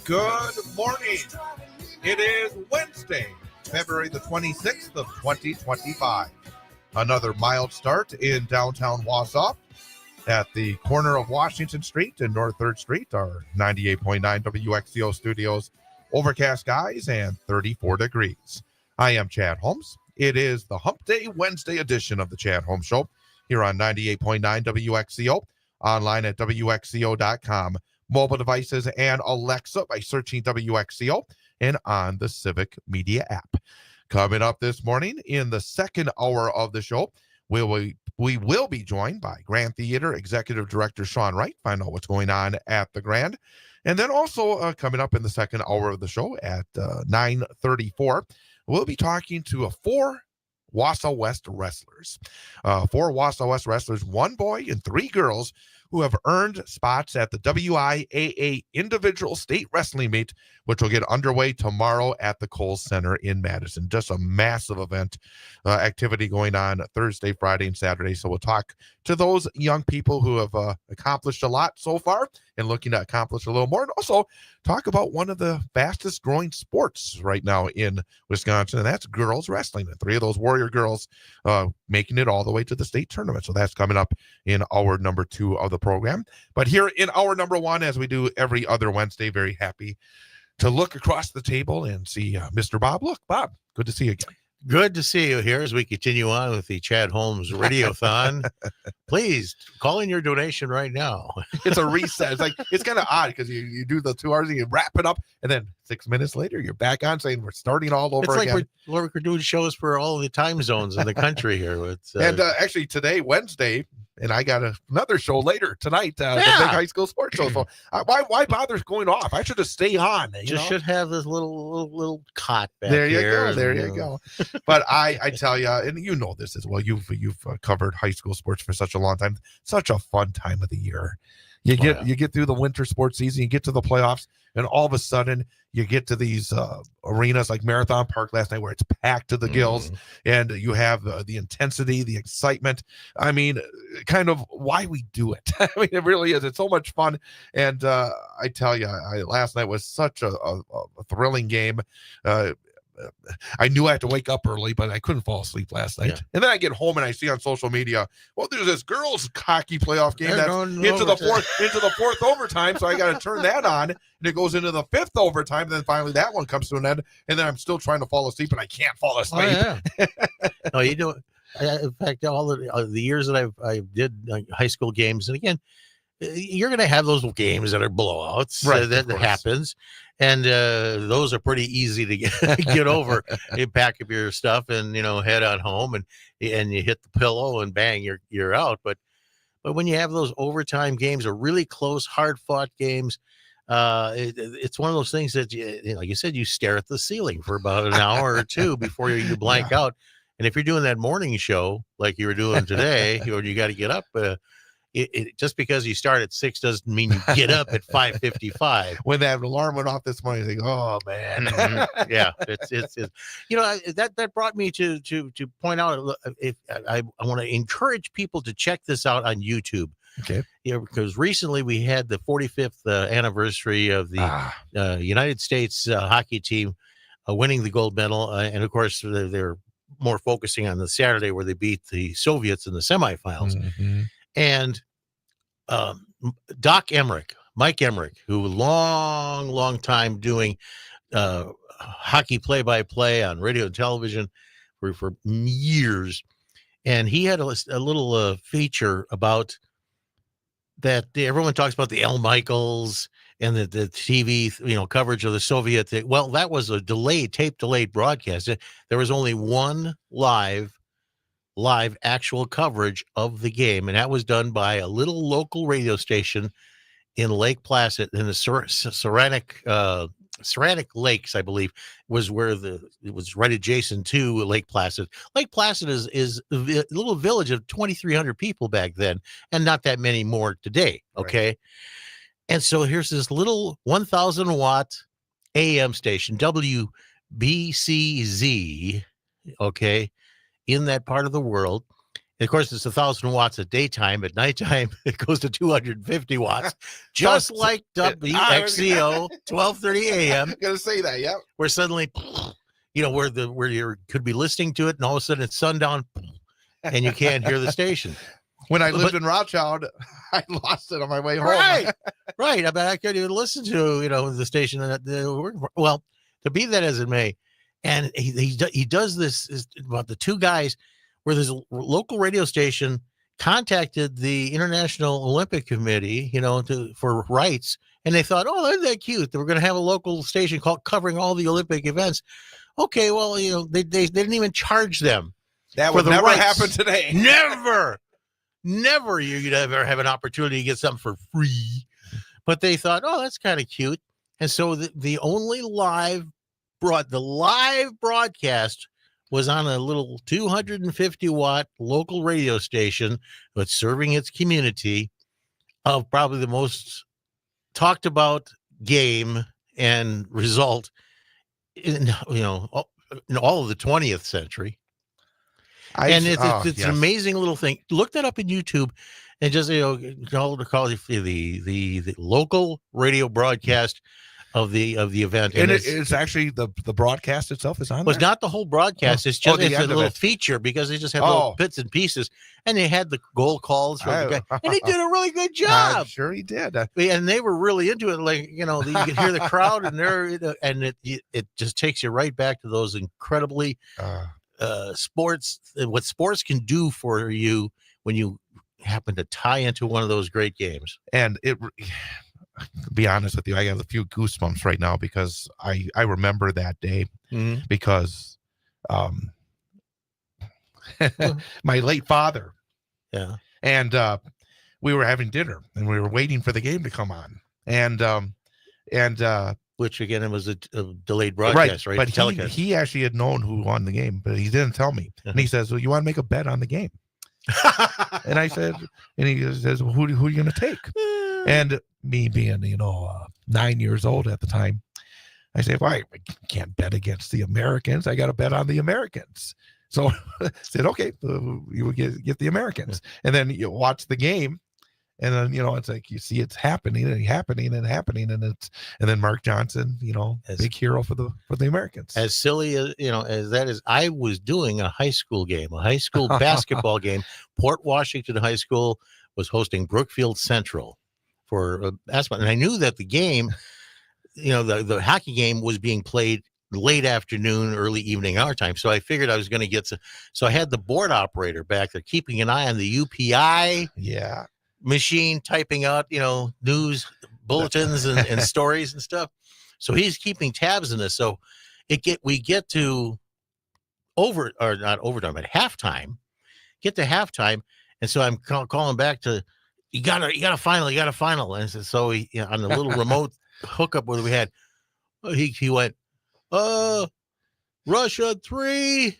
Good morning. It is Wednesday, February the 26th of 2025. Another mild start in downtown Wausau at the corner of Washington Street and North 3rd Street, our 98.9 WXCO studios. Overcast skies and 34 degrees. I am Chad Holmes. It is the Hump Day Wednesday edition of the Chad Holmes Show here on 98.9 WXCO, online at WXCO.com. Mobile devices and Alexa by searching WXCO and on the Civic Media app. Coming up this morning in the second hour of the show, we will be joined by Grand Theater Executive Director Sean Wright, find out what's going on at the Grand. And then also coming up in the second hour of the show at 9:34, we'll be talking to four Wausau West wrestlers. Four Wausau West wrestlers, one boy and three girls, who have earned spots at the WIAA Individual State Wrestling Meet, which will get underway tomorrow at the Kohl's Center in Madison. Just a massive event activity going on Thursday, Friday, and Saturday. So we'll talk to those young people who have accomplished a lot so far and looking to accomplish a little more. And also talk about one of the fastest growing sports right now in Wisconsin, and that's girls wrestling. And three of those Warrior girls making it all the way to the state tournament. So that's coming up in hour number 2 of the program. But here in hour number 1, as we do every other Wednesday, very happy to look across the table and see Mr. Bob. Look, Bob, good to see you again. Good to see you here as we continue on with the Chad Holmes Radiothon. Please call in your donation right now. It's a reset. It's kind of odd because you do the 2 hours and you wrap it up, and then 6 minutes later you're back on saying we're starting all over again. It's like we're doing shows for all the time zones in the country here. And actually today, Wednesday, and I got another show later tonight, the big high school sports show. So why bother going off? I should just stay on. Should have this little cot back there. You here. go. There you go. But I tell you, and you know this as well. You've covered high school sports for such a long time. Such a fun time of the year. You get through the winter sports season, you get to the playoffs, and all of a sudden you get to these arenas like Marathon Park last night where it's packed to the gills, and you have the intensity, the excitement. I mean, kind of why we do it. I mean, it really is. It's so much fun. And I tell you, last night was such a thrilling game. I knew I had to wake up early, but I couldn't fall asleep last night. Yeah. And then I get home and I see on social media, well, there's this girls hockey playoff game that's into the fourth overtime. So I got to turn that on, and it goes into the 5th overtime. And then finally that one comes to an end, and then I'm still trying to fall asleep, and I can't fall asleep. Oh, yeah. No, you do. In fact, all the years that I did high school games, and again, you're going to have those games that are blowouts. Right, that happens. And those are pretty easy to get over. You pack up your stuff and, head on home, and you hit the pillow and bang, you're out. But when you have those overtime games or really close, hard fought games, it's one of those things that, like you said, you stare at the ceiling for about an hour or two before you blank out. And if you're doing that morning show like you were doing today, you got to get up. It just because you start at 6 doesn't mean you get up at 5:55. When that alarm went off this morning, I think, oh man, yeah, it's that brought me to point out. If I want to encourage people to check this out on YouTube. Okay. Because recently we had the 45th anniversary of the United States hockey team winning the gold medal, and of course they're more focusing on the Saturday where they beat the Soviets in the semifinals. Mm-hmm. And Mike Emmerich, who long time doing hockey play-by-play on radio and television for years. And he had a little feature about that. Everyone talks about the Al Michaels and the TV, coverage of the Soviet thing. Well, that was a tape delayed broadcast. There was only one live actual coverage of the game, and that was done by a little local radio station in Lake Placid, in the Saranac Lakes, I believe, was where it was right adjacent to Lake Placid. Lake Placid is a little village of 2,300 people back then, and not that many more today. Okay. Right. And so here's this little 1,000 watt AM station, WBCZ, okay, in that part of the world. And of course, it's 1,000 watts at daytime. At nighttime, it goes to 250 watts, just like WXCO, 12:30 a.m. I'm gonna say that, yeah. Where suddenly, where you could be listening to it, and all of a sudden it's sundown, and you can't hear the station. When I lived in Rothschild, I lost it on my way home. Right. I mean, I couldn't even listen to the station. Well, to be that as it may, and he does this about the two guys, where this local radio station contacted the International Olympic Committee, for rights. And they thought, oh, isn't that cute? They were going to have a local station covering all the Olympic events. Okay, well, they didn't even charge them. That would never happen today. Never you'd ever have an opportunity to get something for free. But they thought, oh, that's kind of cute. And so the only live broadcast was on a little 250 watt local radio station that's serving its community of probably the most talked about game and result in all of the 20th century. It's an amazing little thing. Look that up in YouTube and just call the local radio broadcast of the event. And it's actually the broadcast itself is on there? It was not the whole broadcast. It's just it's a little feature, because they just had little bits and pieces, and they had the goal calls from the guy, and he did a really good job. I'm sure he did. And they were really into it. Like, you could hear the crowd, and it just takes you right back to those incredibly sports, what sports can do for you when you happen to tie into one of those great games. And to be honest with you, I have a few goosebumps right now, because I remember that day, because my late father, and we were having dinner, and we were waiting for the game to come on, and which again, it was a delayed broadcast, right? But he actually had known who won the game, but he didn't tell me. And he says, well, you want to make a bet on the game? And I said, and he says, well, who are you going to take? And me being, 9 years old at the time, I say, well, I can't bet against the Americans. I got to bet on the Americans. So I said, okay, you would get the Americans. And then you watch the game, and then, it's like you see it's happening. And then Mark Johnson, big hero for the Americans. As silly as as that is, I was doing a high school basketball game. Port Washington High School was hosting Brookfield Central for basketball, and I knew that the game, the hockey game was being played late afternoon, early evening our time. So I figured I was going to get so I had the board operator back there keeping an eye on the UPI machine, typing out, news bulletins and stories and stuff. So he's keeping tabs in this. So we get to not overtime, but halftime, And so I'm calling back to, you got a final. And so he, on the little remote hookup where we had, he went, Russia 3.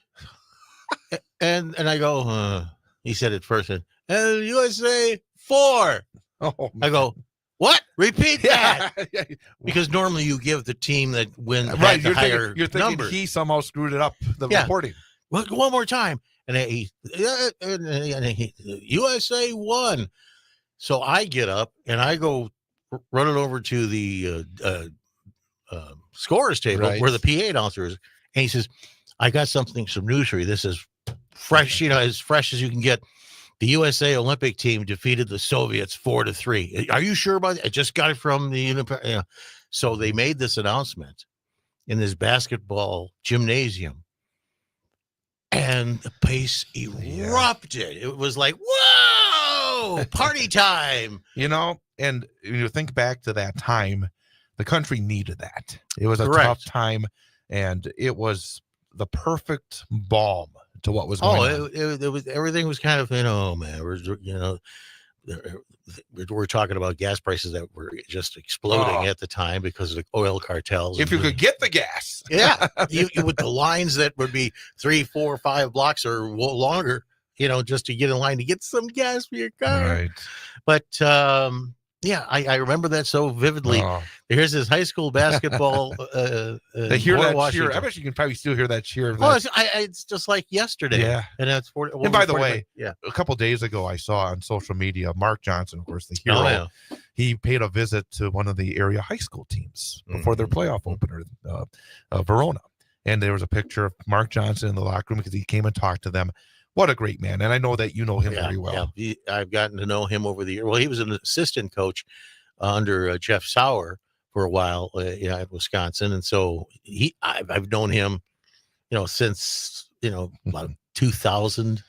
and I go, he said it first, and USA 4. Oh, I go, what? Repeat that. Because normally you give the team that wins the higher you're thinking number. He somehow screwed it up, the reporting. Well, one more time. And he USA 1. So I get up and I go running over to the scorer's table where the PA announcer is. And he says, I got some news for you. This is fresh, as fresh as you can get. The USA Olympic team defeated the Soviets 4-3. Are you sure about that? I just got it from the. So they made this announcement in this basketball gymnasium, and the place erupted. It was like, whoa, party time. And you think back to that time, the country needed that. It was a Correct. tough time, and it was the perfect balm to what was going on. It was, everything was kind of, man, we're talking about gas prices that were just exploding at the time because of the oil cartels. If you could get the gas. Yeah. With the lines that would be 3, 4, 5 blocks or longer, just to get in line to get some gas for your car. Right. But, I remember that so vividly. Here's this high school basketball. They hear that cheer. I bet you can probably still hear that cheer. It's just like yesterday. Yeah. And that's and by the way, a couple of days ago, I saw on social media Mark Johnson, of course, the hero. He paid a visit to one of the area high school teams before their playoff opener, Verona. And there was a picture of Mark Johnson in the locker room because he came and talked to them. What a great man. And I know that you know him very well. Yeah. I've gotten to know him over the years. Well, he was an assistant coach under Jeff Sauer for a while at Wisconsin. And so I've known him, since, about 2000,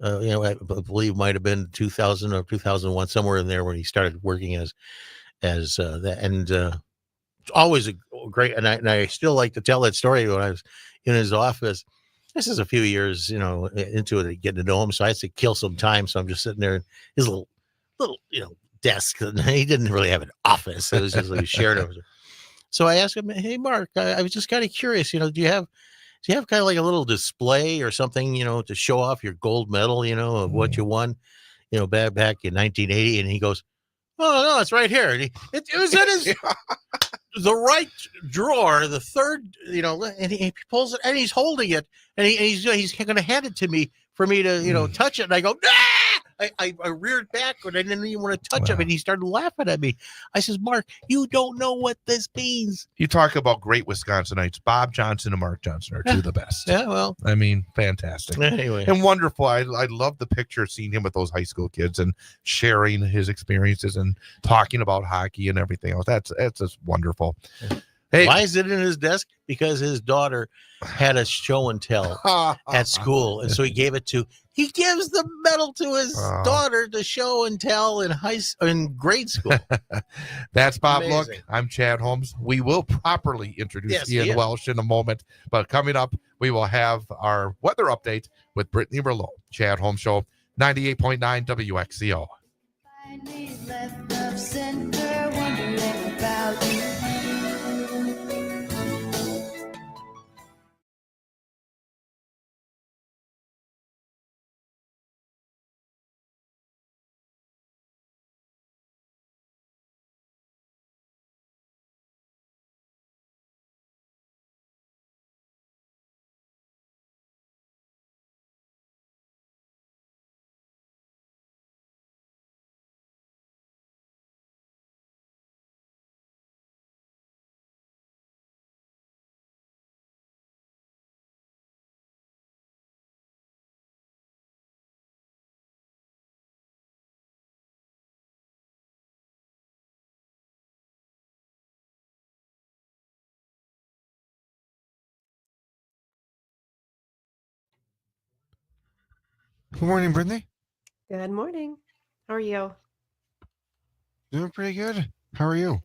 I believe might have been 2000 or 2001, somewhere in there when he started working as that. And it's always a great, and I still like to tell that story when I was in his office. This is a few years, into it, getting to know him. So I had to kill some time. So I'm just sitting there in his little, desk. And he didn't really have an office. It was just like shared over. So I asked him, "Hey, Mark, I was just kind of curious. Do you have kind of like a little display or something, to show off your gold medal, of what you won, back in 1980?" And he goes, "Oh no, it's right here." And it was in his the right drawer, the third, and he pulls it and he's holding it and he's going to hand it to me for me to, touch it. And I go, "Nah!" I reared back and I didn't even want to touch him. And he started laughing at me. I says, "Mark, you don't know what this means." You talk about great Wisconsinites. Bob Johnson and Mark Johnson are two of the best. Yeah, well. I mean, fantastic. Anyway. And wonderful. I love the picture of seeing him with those high school kids and sharing his experiences and talking about hockey and everything else. That's just wonderful. Hey. Why is it in his desk? Because his daughter had a show and tell at school. And so he gives the medal to his daughter to show and tell in grade school. That's Bob Look. I'm Chad Holmes. We will properly introduce Ian Welsh in a moment. But coming up, we will have our weather update with Brittney Merlot. Chad Holmes Show, 98.9 WXCO. Left of center, wondering about you. Good morning, Brittney. Good morning. How are you? Doing pretty good. How are you?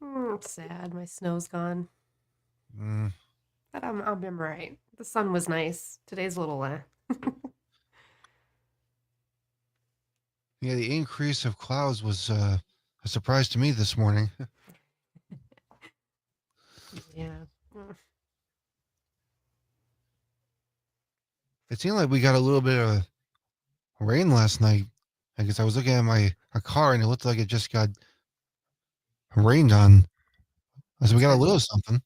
It's sad. My snow's gone. Mm, But I'm all right. The sun was nice. Today's a little yeah, the increase of clouds was a surprise to me this morning. yeah. It seemed like we got a little bit of rain last night. I guess I was looking at my car and it looked like it just got rained on. So we got a little something.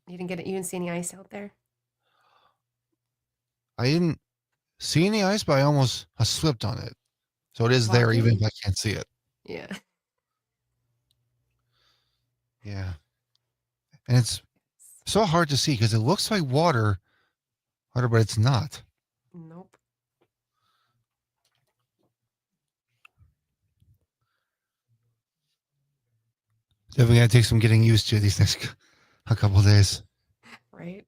You didn't see any ice out there? I didn't see any ice, but I slipped on it. So it is there even if I can't see it. Yeah. Yeah. And it's so hard to see because it looks like water, but it's not. Nope. Definitely got to take some getting used to these next a couple of days. Right.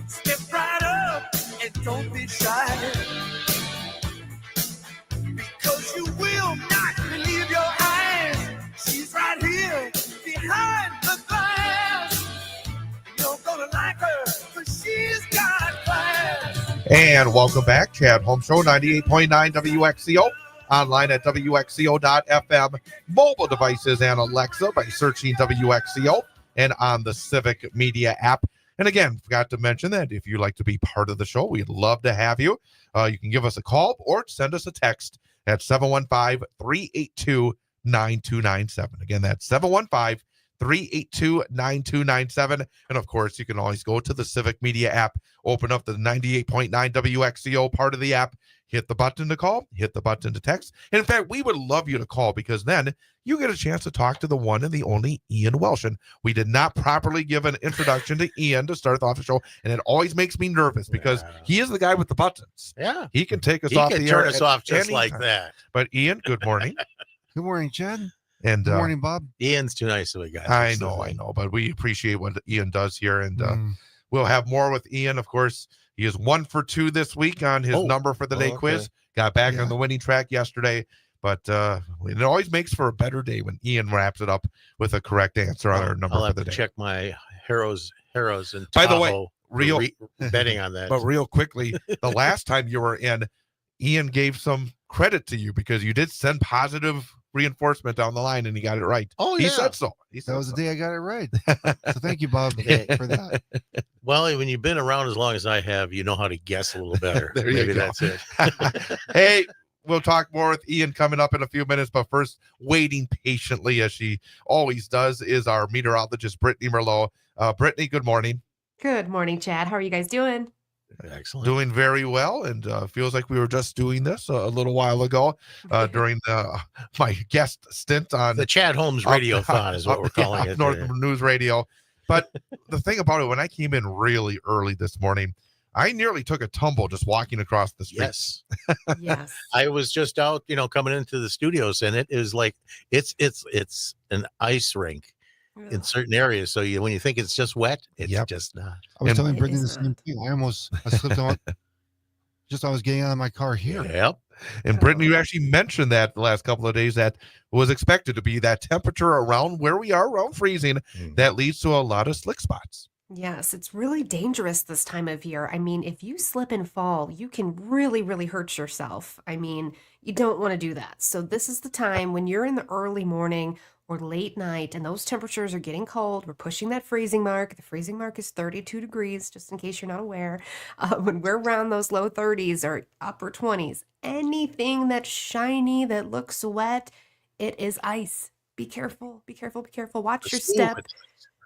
Step right up and don't be shy, because you will not believe your eyes. She's right here behind the glass. You're gonna like her, because she's got class. And welcome back, Chad Holmes Show, 98.9 WXCO, online at WXCO.FM, mobile devices and Alexa by searching WXCO, and on the Civic Media app. And again, forgot to mention that if you'd like to be part of the show, we'd love to have you. You can give us a call or send us a text at 715-382-9297. Again, that's 715-382-9297. And of course, you can always go to the Civic Media app, open up the 98.9 WXCO part of the app, hit the button to call, hit the button to text. And in fact, we would love you to call, because then you get a chance to talk to the one and the only Ian Welsh. And we did not properly give an introduction to Ian to start off the show, and it always makes me nervous because he is the guy with the buttons. Yeah. He can take us He off can the turn air us at off just any like time. that. But Ian, good morning. Good morning, Chad. And Good morning, Bob. Ian's too nice of a guy. I know, but we appreciate what Ian does here, and Mm. we'll have more with Ian. Of course, he is 1 for 2 this week on his number for the day okay. quiz. Got back Yeah. on the winning track yesterday, but it always makes for a better day when Ian wraps it up with a correct answer on our number I'll for have the to day. check my Harrows and By the way, Tahoe real- betting on that. But real quickly, the last time you were in, Ian gave some credit to you because you did send positive reinforcement down the line and he got it right. Oh, He yeah. said so. He said That was so. the day I got it right. So thank you, Bob, Okay. for that. Well, when you've been around as long as I have, you know how to guess a little better. There you Maybe go. that's it. Hey, we'll talk more with Ian coming up in a few minutes, but first, waiting patiently as she always does, is our meteorologist, Brittney Merlot. Brittney, good morning. Good morning, Chad. How are you guys doing? Excellent. Doing very well, and feels like we were just doing this a little while ago during my guest stint on The Chad Holmes Radiothon is what we're calling it. North News Radio. But the thing about it, when I came in really early this morning, I nearly took a tumble just walking across the street. Yes. Yes. I was just out, coming into the studios, and it is like it's an ice rink in certain areas. So when you think it's just wet, it's Yep. just not. I was And- telling It Brittany the is same not. thing. I slipped on. I was getting out of my car here. Yep. And Brittany, you actually mentioned that the last couple of days that was expected to be that temperature around where we are, around freezing, that leads to a lot of slick spots. Yes, it's really dangerous this time of year. I mean, if you slip and fall, you can really, really hurt yourself. I mean, you don't want to do that. So this is the time when you're in the early morning or late night and those temperatures are getting cold. We're pushing that freezing mark. The freezing mark is 32 degrees, just in case you're not aware. When we're around those low 30s or upper 20s, anything that's shiny, that looks wet, it is ice. Be careful, be careful, be careful. Watch your step.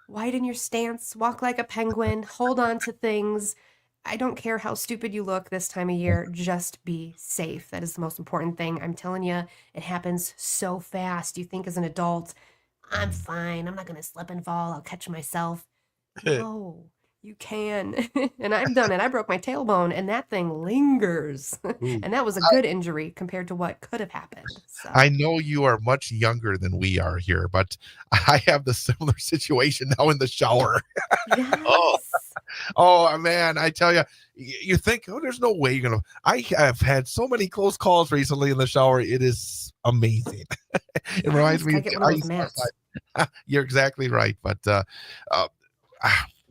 Widen your stance, walk like a penguin, hold on to things. I don't care how stupid you look this time of year, just be safe. That is the most important thing. I'm telling you, it happens so fast. You think as an adult, I'm fine. I'm not going to slip and fall. I'll catch myself. No, you can. And I've done it. I broke my tailbone and that thing lingers. And that was a good injury compared to what could have happened. So. I know you are much younger than we are here, but I have the similar situation now in the shower. Yes. Oh, man, I tell you, you think, oh, there's no way you're going to. I have had so many close calls recently in the shower. It is amazing. It reminds me Gotta get one of those ice mats. outside. You're exactly right. But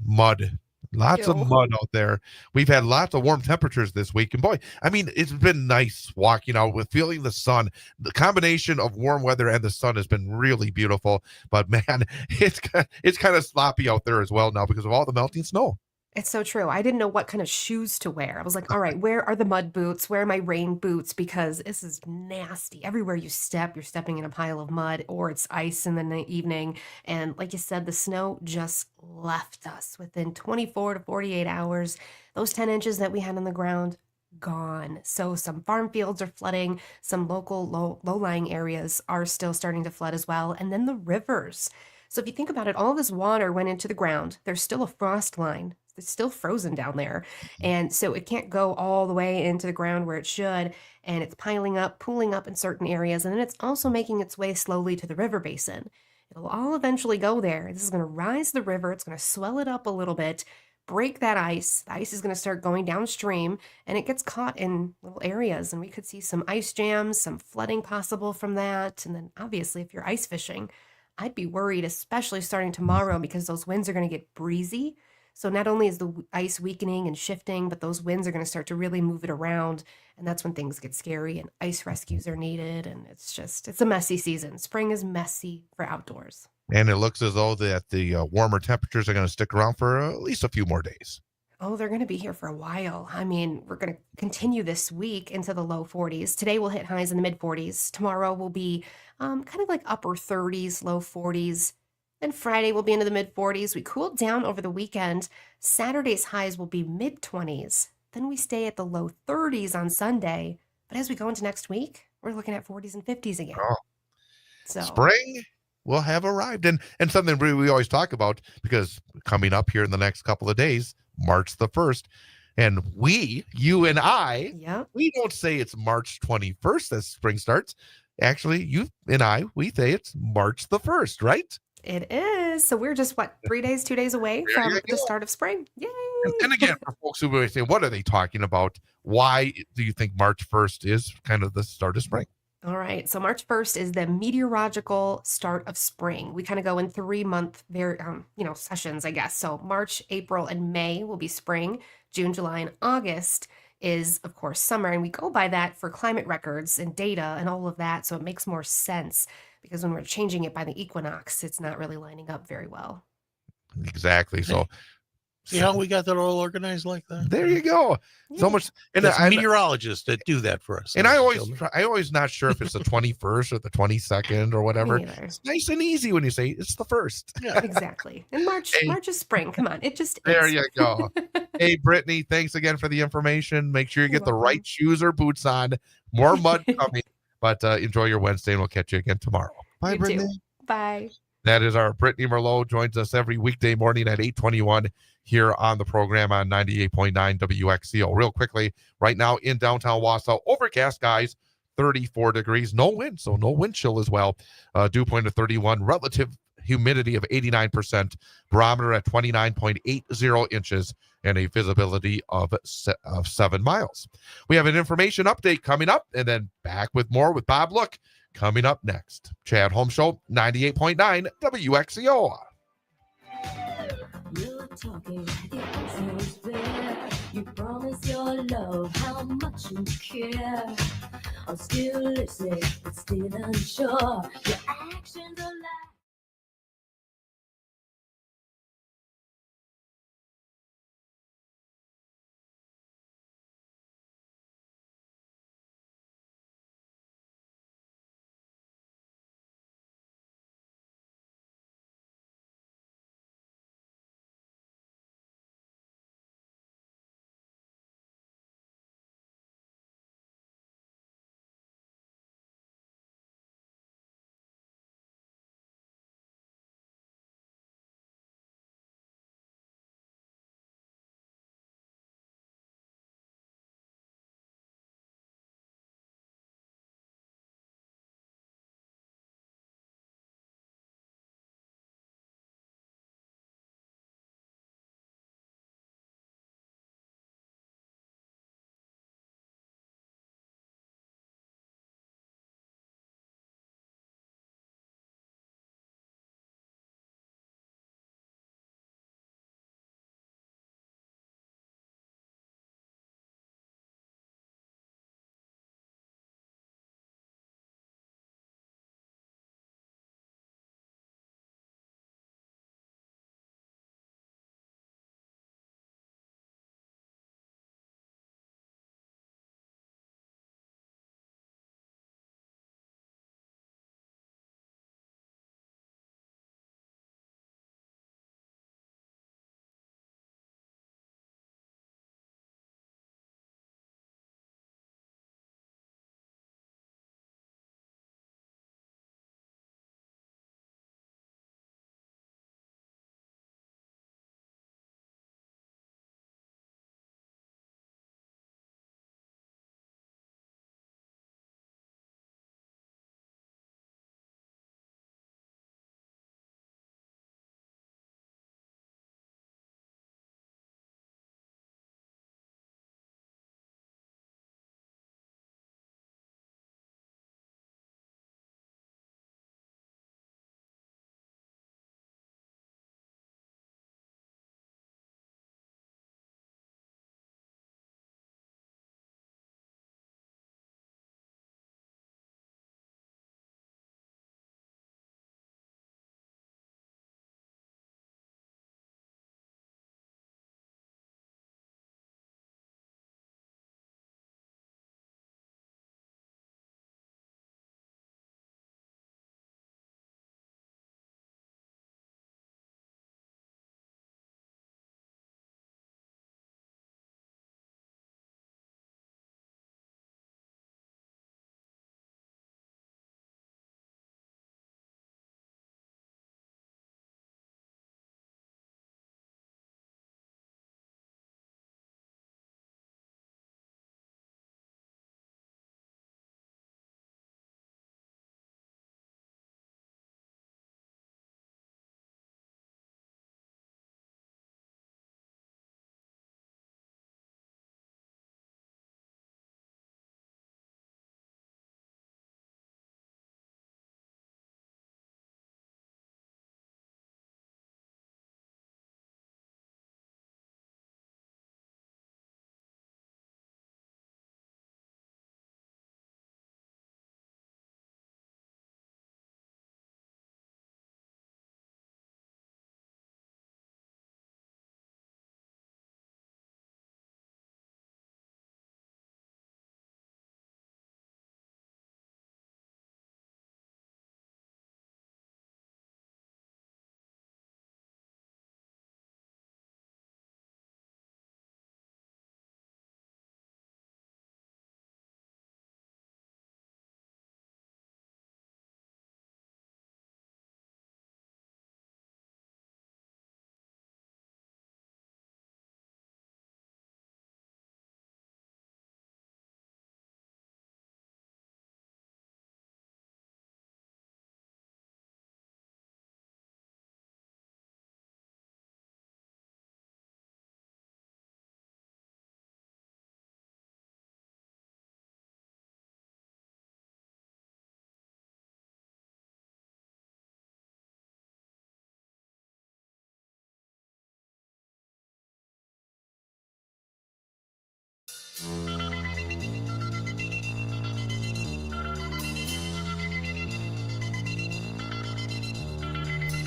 mud. Lots of Ew. mud out there. We've had lots of warm temperatures this week. And boy, I mean, it's been nice walking out with feeling the sun. The combination of warm weather and the sun has been really beautiful. But man, it's kind of sloppy out there as well now because of all the melting snow. It's so true. I didn't know what kind of shoes to wear. I was like, all right, where are the mud boots? Where are my rain boots? Because this is nasty. Everywhere you step, you're stepping in a pile of mud or it's ice in the evening. And like you said, the snow just left us within 24 to 48 hours. Those 10 inches that we had on the ground, gone. So some farm fields are flooding. Some local low-lying areas are still starting to flood as well. And then the rivers. So if you think about it, all this water went into the ground. There's still a frost line. It's still frozen down there. And so it can't go all the way into the ground where it should. And it's piling up, pooling up in certain areas. And then it's also making its way slowly to the river basin. It'll all eventually go there. This is going to rise the river. It's going to swell it up a little bit, break that ice. The ice is going to start going downstream and it gets caught in little areas. And we could see some ice jams, some flooding possible from that. And then obviously, if you're ice fishing, I'd be worried, especially starting tomorrow, because those winds are going to get breezy. So not only is the ice weakening and shifting, but those winds are going to start to really move it around. And that's when things get scary and ice rescues are needed. And it's a messy season. Spring is messy for outdoors. And it looks as though that the warmer temperatures are going to stick around for at least a few more days. Oh, they're going to be here for a while. I mean, we're going to continue this week into the low 40s. Today we'll hit highs in the mid 40s. Tomorrow will be kind of like upper 30s, low 40s. Then Friday will be into the mid 40s. We cooled down over the weekend. Saturday's highs will be mid 20s. Then we stay at the low 30s on Sunday. But as we go into next week, we're looking at 40s and 50s again. Oh. So Spring will have arrived. And something we always talk about, because coming up here in the next couple of days, March the 1st, and you and I, yep. we don't say it's March 21st as spring starts. Actually, you and I, we say it's March the 1st, right? It is. So we're just, 2 days away There from you the go. start of spring. Yay! And again, for folks who may say, what are they talking about? Why do you think March 1st is kind of the start of spring? All right. So March 1st is the meteorological start of spring. We kind of go in 3-month sessions, I guess. So March, April, and May will be spring. June, July, and August is, of course, summer. And we go by that for climate records and data and all of that. So it makes more sense, because when we're changing it by the equinox, it's not really lining up very well. Exactly. So See how we got that all organized like that? there you go. So Yeah. much. And That's I, meteorologists that do that for us. and I ladies and always, gentlemen. not sure if it's the 21st or the 22nd or whatever. Me neither. It's nice and easy when you say it's the 1st. Yeah. Exactly. And March is spring. Come on. It just There is. you go. Hey, Brittney, thanks again for the information. Make sure you You're get the welcome. right shoes or boots on. More mud coming, but enjoy your Wednesday, and we'll catch you again tomorrow. Bye, You too. Brittany. Bye. That is our Brittney Merlot. Joins us every weekday morning at 8:21 here on the program on 98.9 WXCO. Real quickly, right now in downtown Wausau, overcast, guys, 34 degrees, no wind, so no wind chill as well. Dew point of 31, relative humidity of 89%, barometer at 29.80 inches, and a visibility of 7 miles. We have an information update coming up, and then back with more with Bob Look coming up next. Chad Holmes Show, 98.9 WXCO. You're talking, the answer is there. You promise your love, how much you care. I'm still listening, but still unsure. Your actions are like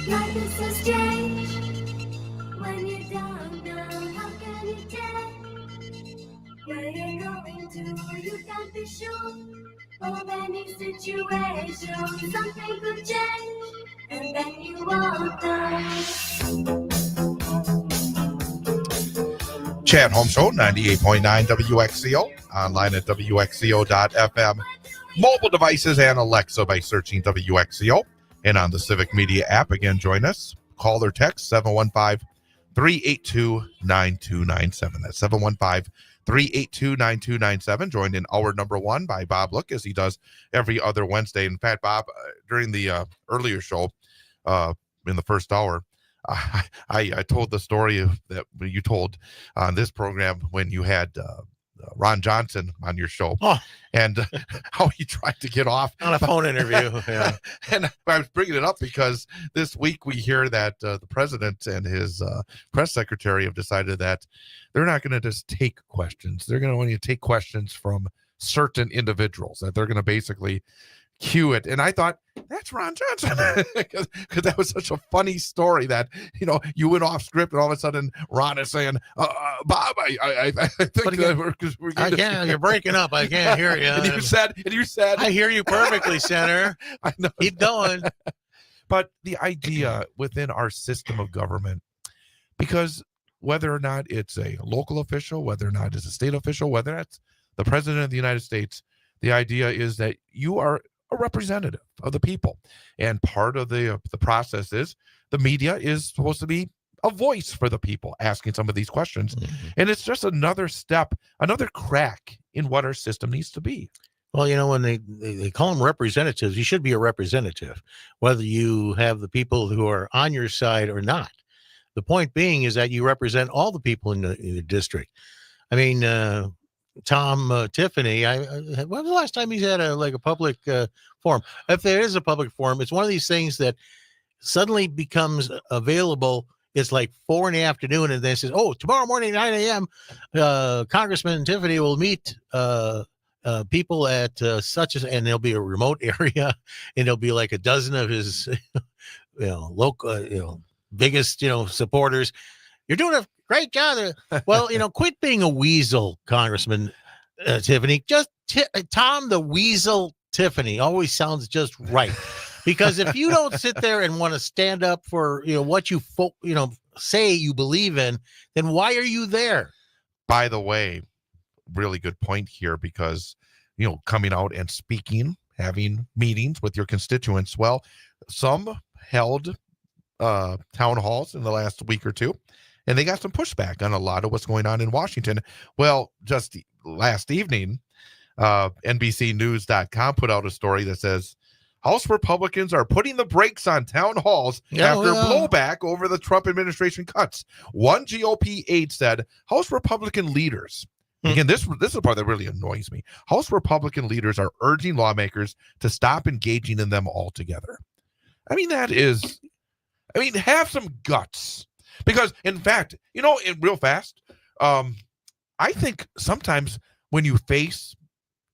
Life is so strange when you don't know how can you tell where you're going to. You can't be sure of any situation. Something could change, and then you won't know. Chad Home Show, 98.9 WXCO, online at WXCO.FM, mobile devices and Alexa by searching WXCO, and on the Civic Media app. Again, join us. Call or text 715-382-9297. That's 715-382-9297. Joined in hour number 1 by Bob Look, as he does every other Wednesday. In fact, Bob, during the earlier show, in the first hour, I told the story that you told on this program when you had Ron Johnson on your show, and how he tried to get off on a phone interview. Yeah. And I was bringing it up because this week we hear that the president and his press secretary have decided that they're not going to just take questions. They're going to only take questions from certain individuals, that they're going to basically cue it. And I thought, that's Ron Johnson, because that was such a funny story that, you went off script and all of a sudden Ron is saying, Bob, I think that we're I can't, you're breaking up. I can't hear you. And you said, I hear you perfectly, Senator. I know. Keep going. But the idea within our system of government, because whether or not it's a local official, whether or not it's a state official, whether it's the president of the United States, the idea is that you are a representative of the people. And part of the process is the media is supposed to be a voice for the people asking some of these questions. Mm-hmm. And it's just another step, another crack in what our system needs to be. Well, when they call them representatives, you should be a representative, whether you have the people who are on your side or not. The point being is that you represent all the people in the district. I mean, Tom Tiffany, when was the last time he's had a public forum? If there is a public forum, it's one of these things that suddenly becomes available. It's like 4 PM, and then says, "Oh, tomorrow morning 9 a.m. Congressman Tiffany will meet people at such as," and there'll be a remote area, and there'll be like a dozen of his, local, biggest, supporters. You're doing a great job. Well, quit being a weasel, Congressman Tiffany. Just Tom the Weasel Tiffany always sounds just right. Because if you don't sit there and want to stand up for what you say you believe in, then why are you there? By the way, really good point here, because coming out and speaking, having meetings with your constituents. Well, some held town halls in the last week or two, and they got some pushback on a lot of what's going on in Washington. Well, just last evening, NBCnews.com put out a story that says House Republicans are putting the brakes on town halls after blowback over the Trump administration cuts. One GOP aide said House Republican leaders, again, this is the part that really annoys me. House Republican leaders are urging lawmakers to stop engaging in them altogether. I mean, have some guts. Because, in fact, real fast, I think sometimes when you face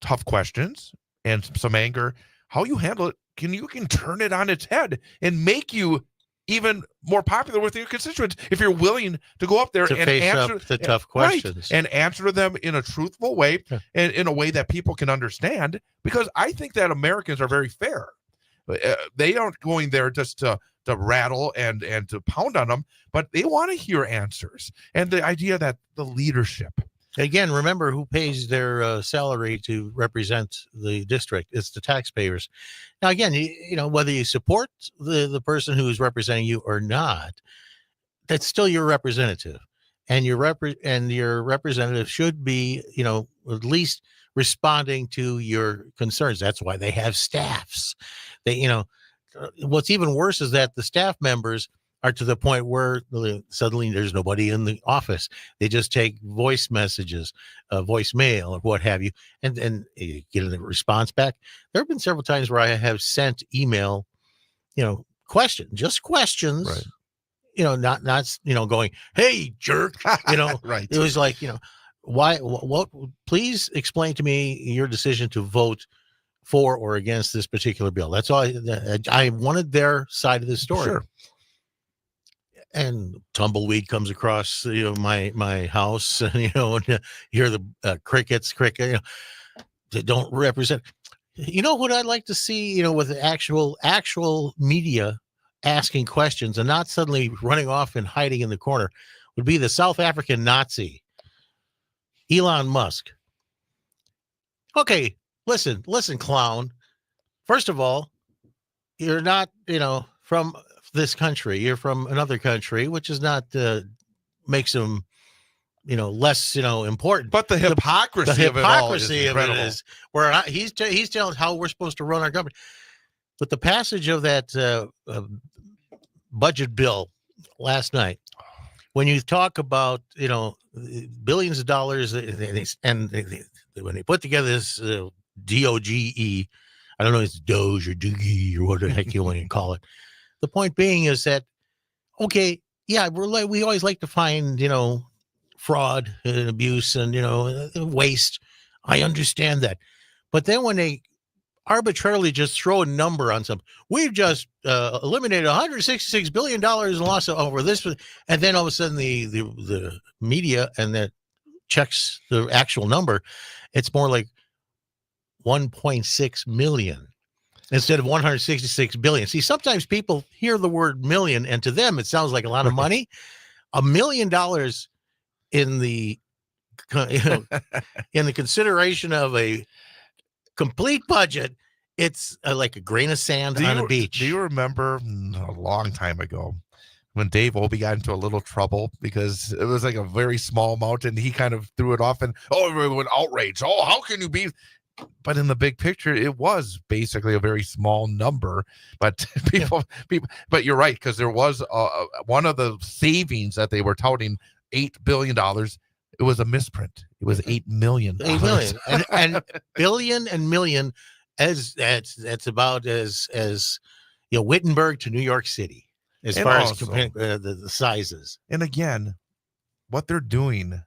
tough questions and some anger, how you handle it, you can turn it on its head and make you even more popular with your constituents if you're willing to go up there to and face answer up the tough questions, right, and answer them in a truthful way, and in a way that people can understand. Because I think that Americans are very fair. They aren't going there just to rattle and to pound on them, but they want to hear answers. And the idea that the leadership. Again, remember who pays their salary to represent the district. It's the taxpayers. Now, again, whether you support the person who's representing you or not, that's still your representative. And your representative should be, at least responding to your concerns. That's why they have staffs. What's even worse is that the staff members are to the point where suddenly there's nobody in the office. They just take voice messages, voicemail, or what have you, and you get a response back. There have been several times where I have sent email, questions, right. Not going, "Hey, jerk," right. It was like, why, what, please explain to me your decision to vote for or against this particular bill. That's all I wanted their side of the story. Sure. and tumbleweed comes across my house, and and you hear the crickets that don't represent. What I'd like to see, with the actual media asking questions and not suddenly running off and hiding in the corner, would be the South African Nazi, Elon Musk. Okay, listen, clown. First of all, you're not, from this country. You're from another country, which is not makes him, less, important. But the hypocrisy of it all is incredible. Where he's telling how we're supposed to run our government. But the passage of that budget bill last night, when you talk about, billions of dollars, and when they put together this DOGE, I don't know if it's Doge or Doogie or what the heck you want to call it. The point being is that, okay, yeah, we always like to find, fraud and abuse and, waste. I understand that. But then when they arbitrarily just throw a number on something, we've just eliminated $166 billion in loss over this, and then all of a sudden the media and that checks the actual number, it's more like 1.6 million instead of 166 billion. See, sometimes people hear the word million, and to them it sounds like a lot of money. $1 million in the in the consideration of a complete budget, it's like a grain of sand on a beach. Do you remember a long time ago when Dave Obey got into a little trouble because it was like a very small amount, and he kind of threw it off, and everyone outraged. Oh, how can you be? But in the big picture, it was basically a very small number. But people. But you're right, because there was one of the savings that they were touting, $8 billion. It was a misprint. It was $8 million. $8 million and billion and million, as that's about as Wittenberg to New York City as And far also, as the sizes. And again, what they're doing,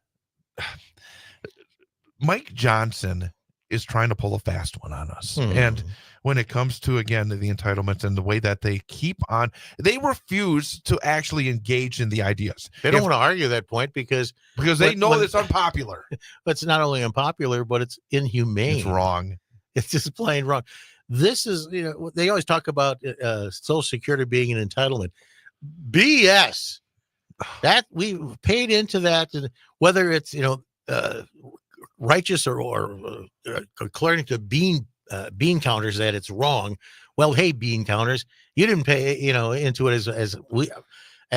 Mike Johnson is trying to pull a fast one on us. And when it comes to, again, the entitlements and the way that they keep on, they refuse to actually engage in the ideas. They don't want to argue that point because they know it's unpopular. But it's not only unpopular, but it's inhumane. It's wrong. It's just plain wrong. This is, they always talk about Social Security being an entitlement. BS. That we paid into that, whether it's, righteous or according to bean counters that it's wrong. Well, hey, bean counters, you didn't pay into it as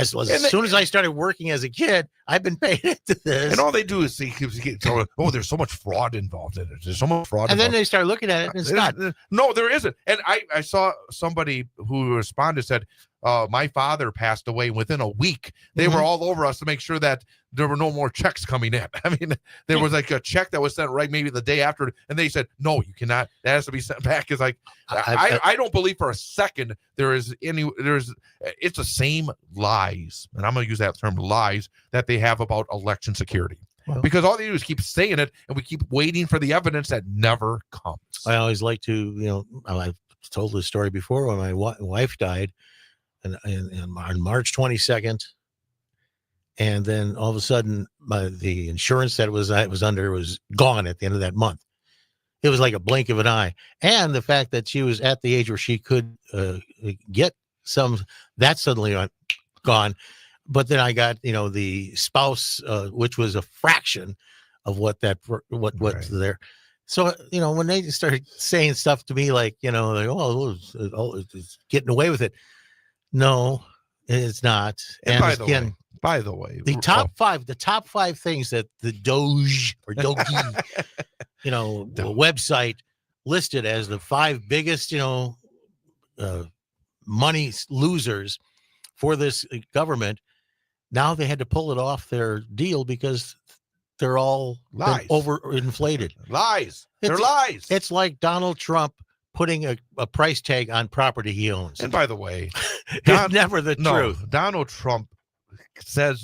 soon as I started working as a kid, I've been paying into this. And all they do is there's so much fraud involved in it. There's so much fraud. And then they start looking at it, and it's not. No, there isn't. And I saw somebody who responded, said, my father passed away within a week. They were all over us to make sure that there were no more checks coming in. I mean, there was like a check that was sent right maybe the day after, and they said, no, you cannot. That has to be sent back. It's like, I don't believe for a second it's the same lies, and I'm going to use that term, lies, that they have about election security. Well, because all they do is keep saying it, and we keep waiting for the evidence that never comes. I always like to, I've told this story before when my wife died, and on March 22nd, and then all of a sudden, the insurance that I was under was gone at the end of that month. It was like a blink of an eye, and the fact that she was at the age where she could get some, that suddenly gone. But then I got, the spouse, which was a fraction of what's there. So, when they started saying stuff to me like, it's getting away with it. No, it's not. And by the way, the top five things that the Doge or Doge, website listed as the 5 biggest, money losers for this government. Now they had to pull it off their deal because they're all overinflated. Lies. They're lies. It's like Donald Trump putting a price tag on property he owns. And by the way, it's never the truth. Donald Trump said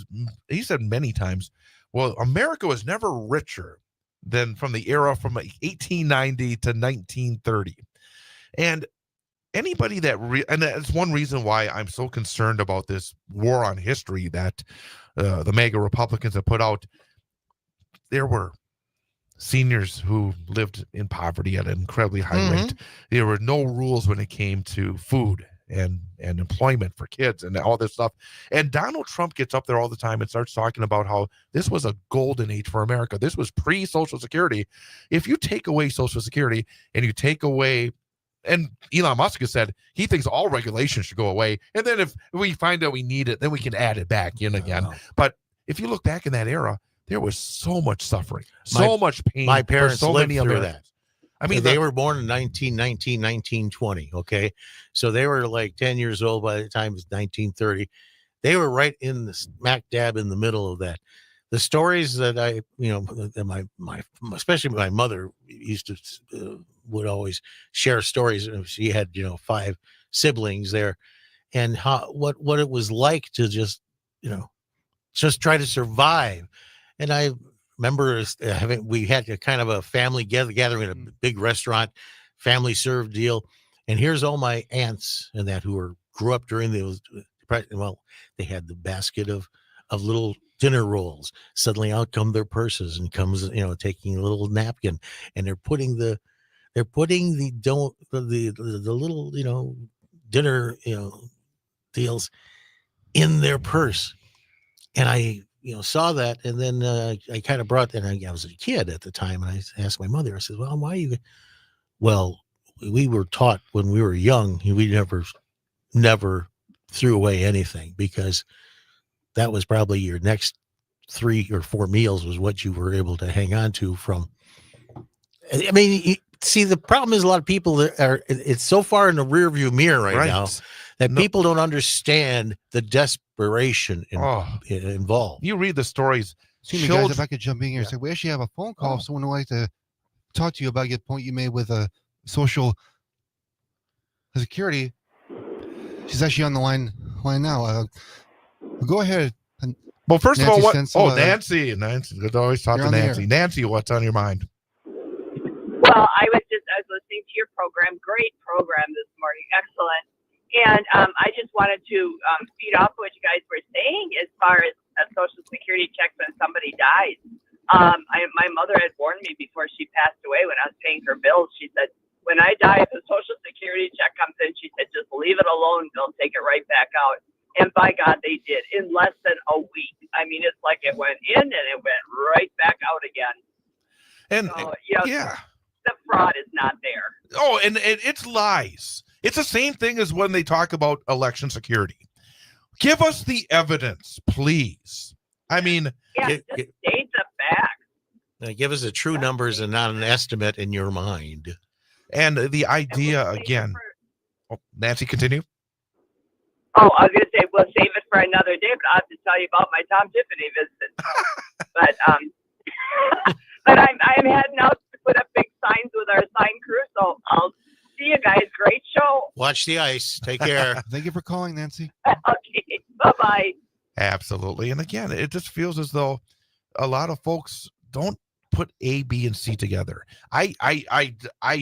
many times, well, America was never richer than from the era from 1890 to 1930. And anybody that and that's one reason why I'm so concerned about this war on history that the MAGA Republicans have put out. There were seniors who lived in poverty at an incredibly high rate. There were no rules when it came to food and employment for kids and all this stuff. And Donald Trump gets up there all the time and starts talking about how this was a golden age for America. This was pre-Social Security. If you take away Social Security and you take away, and Elon Musk has said he thinks all regulations should go away. And then if we find out we need it, then we can add it back in again. But if you look back in that era, there was so much suffering, so much pain. My parents so lived many through Americans. that. I mean, they were born in 1919, 1920. Okay. So they were like 10 years old by the time it was 1930. They were right in the smack dab in the middle of that. The stories that that my especially my mother used to would always share stories. She had 5 siblings there, and what it was like to just try to survive. And I remember we had a kind of a family gathering at a big restaurant, family served deal, and here's all my aunts and that who grew up during those. Well, they had the basket of little dinner rolls. Suddenly out come their purses and comes, taking a little napkin, and they're putting the little, dinner, deals in their purse. And I, saw that. And then I kind of brought that. I was a kid at the time. And I asked my mother, I said, well, why are you? Well, we were taught when we were young, we never threw away anything, because that was probably your next 3 or 4 meals was what you were able to hang on to from. I mean, see, the problem is a lot of people it's so far in the rear view mirror right now that people don't understand the desperation involved. You read the stories. Excuse me, guys, if I could jump in here and say, we actually have a phone call. Someone would like to talk to you about your point you made with Social Security. She's actually on the line now. Go ahead. Well, first Nancy of all, Nancy, let's always talk to Nancy. Nancy, what's on your mind? Well, I was listening to your program. Great program this morning. Excellent. And I just wanted to feed off what you guys were saying as far as a Social Security check when somebody dies. My mother had warned me before she passed away when I was paying her bills. She said, when I die, if a Social Security check comes in, she said, just leave it alone. They'll take it right back out. And by God, they did in less than a week. I mean, it's like it went in and it went right back out again. And so, the fraud is not there. Oh, and it's lies. It's the same thing as when they talk about election security. Give us the evidence, please. I mean, just state the facts. Give us the true numbers and not an estimate in your mind. And the idea again. Nancy, continue. Oh, I was going to say, we'll save it for another day, but I'll have to tell you about my Tom Tiffany visit. But I'm heading out to put up big signs with our sign crew, so I'll see you guys. Great show. Watch the ice. Take care. Thank you for calling, Nancy. Okay, bye-bye. Absolutely. And again, it just feels as though a lot of folks don't put A, B, and C together. I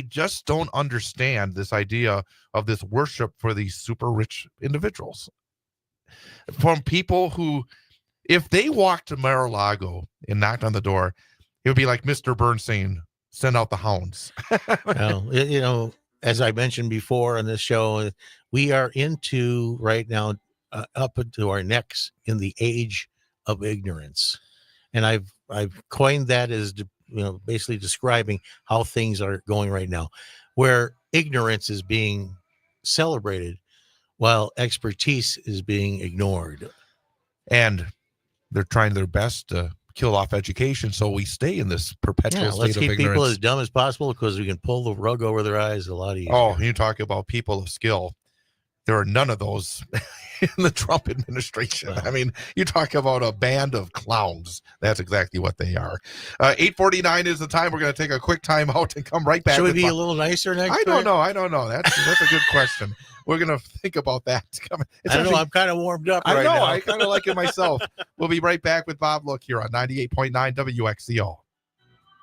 just don't understand this idea of this worship for these super rich individuals. From people who, if they walked to Mar-a-Lago and knocked on the door, it would be like Mr. Burns saying, send out the hounds. Well, as I mentioned before on this show, we are into right now up into our necks in the age of ignorance. And I've coined that as, basically describing how things are going right now, where ignorance is being celebrated while expertise is being ignored. And they're trying their best to kill off education, so we stay in this perpetual state let's of keep ignorance. people as dumb as possible because we can pull the rug over their eyes a lot easier. Oh, you talk about people of skill. There are none of those in the Trump administration. Wow. I mean, you talk about a band of clowns. That's exactly what they are. 8:49 is the time. We're going to take a quick time out and come right back. Should we be a little nicer next I don't time? know. That's a good question. We're going to think about that. I don't know. I'm kind of warmed up right now. I kind of like it myself. We'll be right back with Bob Look here on 98.9 WXCO.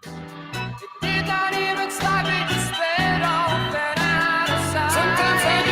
Did not even stop me, just sped off and out of sight. Sometimes I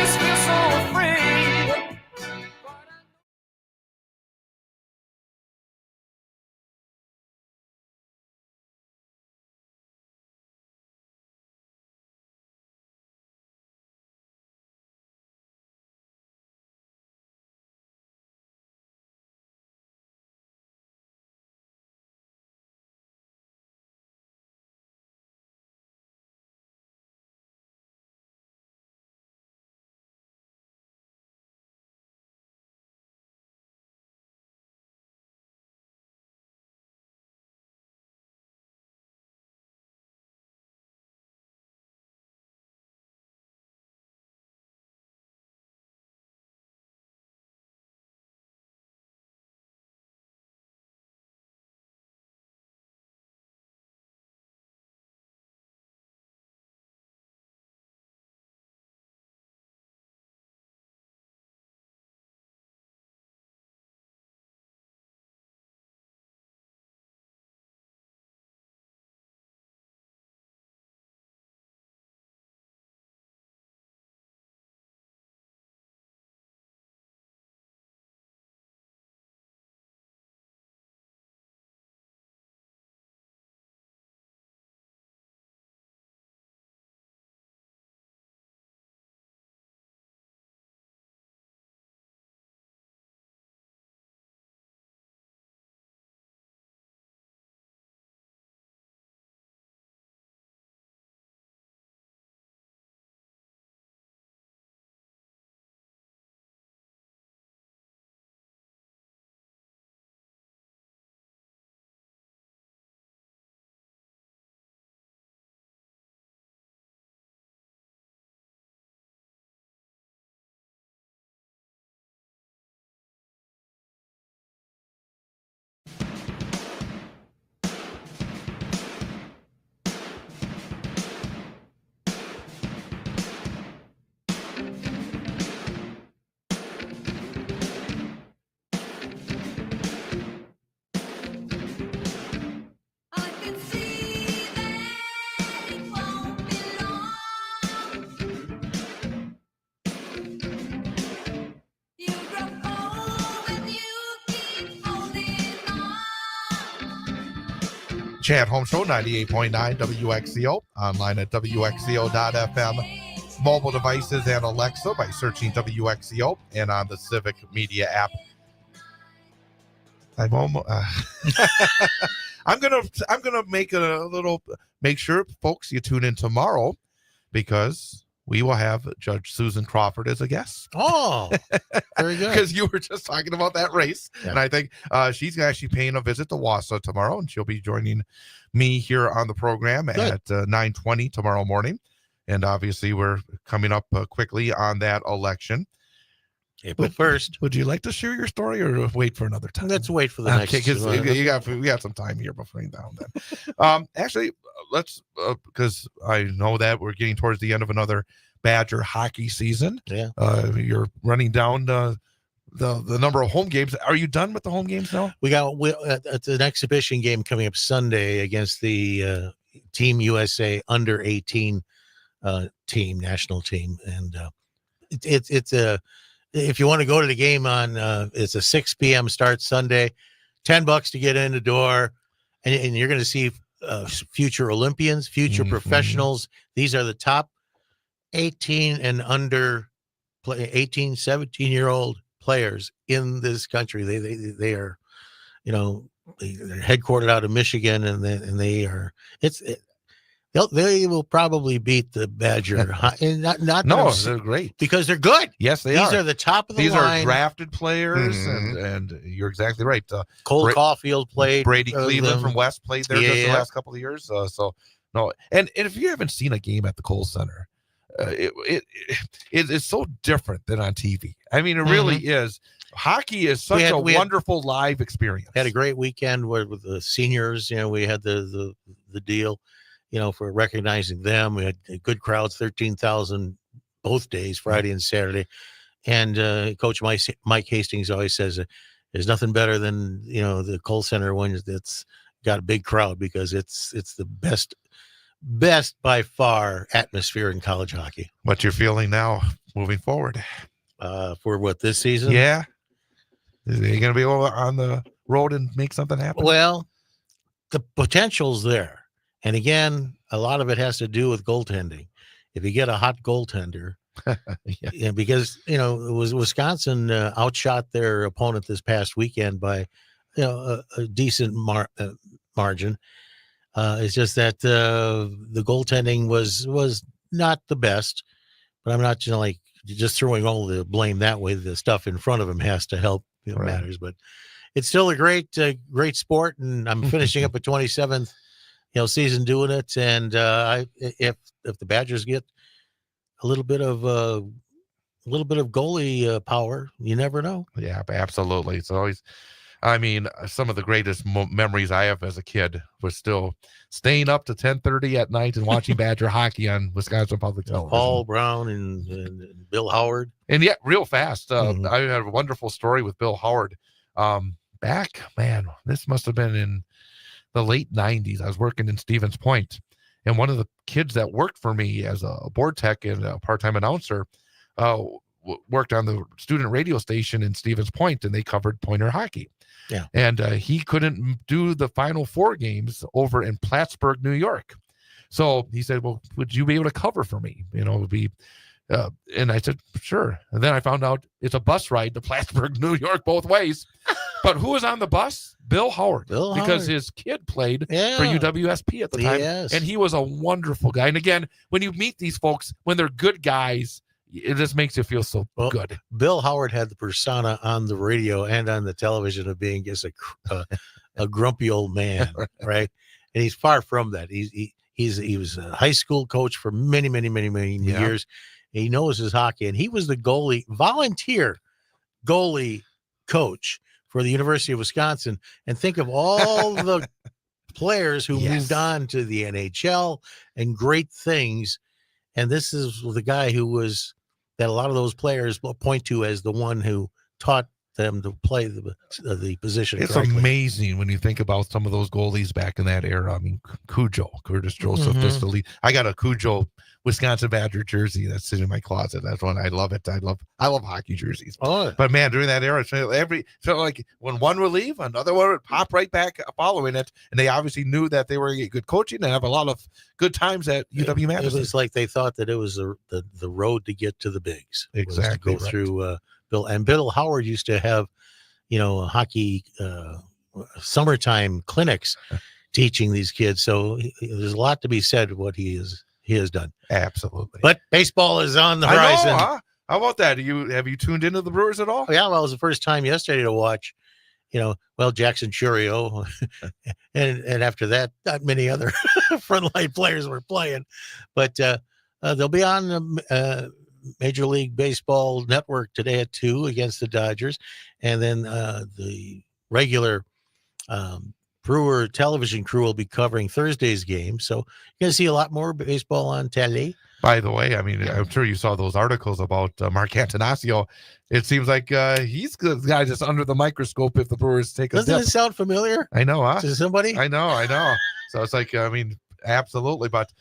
Chad Holmes Show, 98.9 WXCO, online at WXCO.FM, mobile devices and Alexa by searching WXCO, and on the Civic Media app. I'm almost. I'm gonna make make sure, folks, you tune in tomorrow, because we will have Judge Susan Crawford as a guest. Oh, very good. Because you were just talking about that race. Yeah. And I think she's actually paying a visit to Wausau tomorrow, and she'll be joining me here on the program at 9:20 tomorrow morning. And obviously, we're coming up quickly on that election. Okay, but first, would you like to share your story, or wait for another time? let's wait for the next. Because we got some time here between now and then. Actually, let's because I know that we're getting towards the end of another Badger hockey season. Yeah. You're running down the number of home games. Are you done with the home games now? We got it's an exhibition game coming up Sunday against the Team USA under 18 team, national team, and it's a. If you want to go to the game on, it's a 6 p.m. start Sunday, $10 to get in the door, and you're going to see future Olympians, future professionals. These are the top 18 and under 18, 17-year-old players in this country. They are, they're headquartered out of Michigan, and they are. They will probably beat the Badger. They're great because they're good. Yes, These are the top of the line. These are drafted players, and you're exactly right. Cole Caulfield played. Brady Cleveland from West played there just the last couple of years. And if you haven't seen a game at the Kohl Center, it's so different than on TV. I mean, it really is. Hockey is such a wonderful live experience. Had a great weekend with the seniors. We had the deal. For recognizing them. We had good crowds, 13,000 both days, Friday and Saturday. And Coach Mike Hastings always says there's nothing better than, the Kohl Center when it's got a big crowd, because it's the best by far atmosphere in college hockey. What you're feeling now moving forward? For what, this season? Yeah. Is he going to be able on the road and make something happen? Well, the potential's there. And again, a lot of it has to do with goaltending. If you get a hot goaltender, because it was Wisconsin outshot their opponent this past weekend by a decent margin. It's just that the goaltending was not the best, but I'm not just throwing all the blame that way. The stuff in front of him has to help matters, but it's still a great sport, and I'm finishing up a 27th. Season doing it, and if the Badgers get a little bit of goalie power, you never know. Yeah, absolutely. It's always, some of the greatest memories I have as a kid was still staying up to 10:30 at night and watching Badger hockey on Wisconsin Public Television. Paul Brown and Bill Howard. And yet, real fast, I had a wonderful story with Bill Howard. This must have been in the late 90s. I was working in Stevens Point, and one of the kids that worked for me as a board tech and a part-time announcer worked on the student radio station in Stevens Point, and they covered Pointer hockey. Yeah. And he couldn't do the Final Four games over in Plattsburgh, New York. So he said, well, would you be able to cover for me? It would be, and I said, sure. And then I found out it's a bus ride to Plattsburgh, New York, both ways. But who was on the bus? Bill Howard, because his kid played for UWSP at the time, and he was a wonderful guy. And again, when you meet these folks, when they're good guys, it just makes you feel so good. Bill Howard had the persona on the radio and on the television of being just a grumpy old man, right? And he's far from that. He was a high school coach for many years. He knows his hockey, and he was the volunteer goalie coach for the University of Wisconsin. And think of all the players who moved on to the NHL and great things. And this is the guy that a lot of those players will point to as the one who taught them to play the position. It's correctly. Amazing when you think about some of those goalies back in that era. Cujo, Curtis Joseph, just the lead. I got a Cujo Wisconsin Badger jersey that's sitting in my closet. That's one I love it. I love hockey jerseys. Oh, But man, during that era, it felt like when one would leave, another one would pop right back following it. And they obviously knew that they were getting good coaching and have a lot of good times at UW it Madison. was like they thought that it was the road to get to the bigs. was to Exactly go right. through Bill Howard used to have, hockey summertime clinics teaching these kids. So there's a lot to be said what he has done. Absolutely. But baseball is on the I know, horizon. huh? How about that? Have you tuned into the Brewers at all? Oh, yeah, well, it was the first time yesterday to watch, Jackson Churio, and after that, not many other frontline players were playing, but they'll be on the Major League Baseball Network today at 2 against the Dodgers, and then the regular Brewer television crew will be covering Thursday's game. So you're going to see a lot more baseball on tele. By the way, I mean, I'm sure you saw those articles about Mark Antanasio. It seems like he's the guy just under the microscope if the Brewers take a Doesn't dip. it sound familiar I know, huh? to somebody? I know. So it's like, I mean, absolutely. But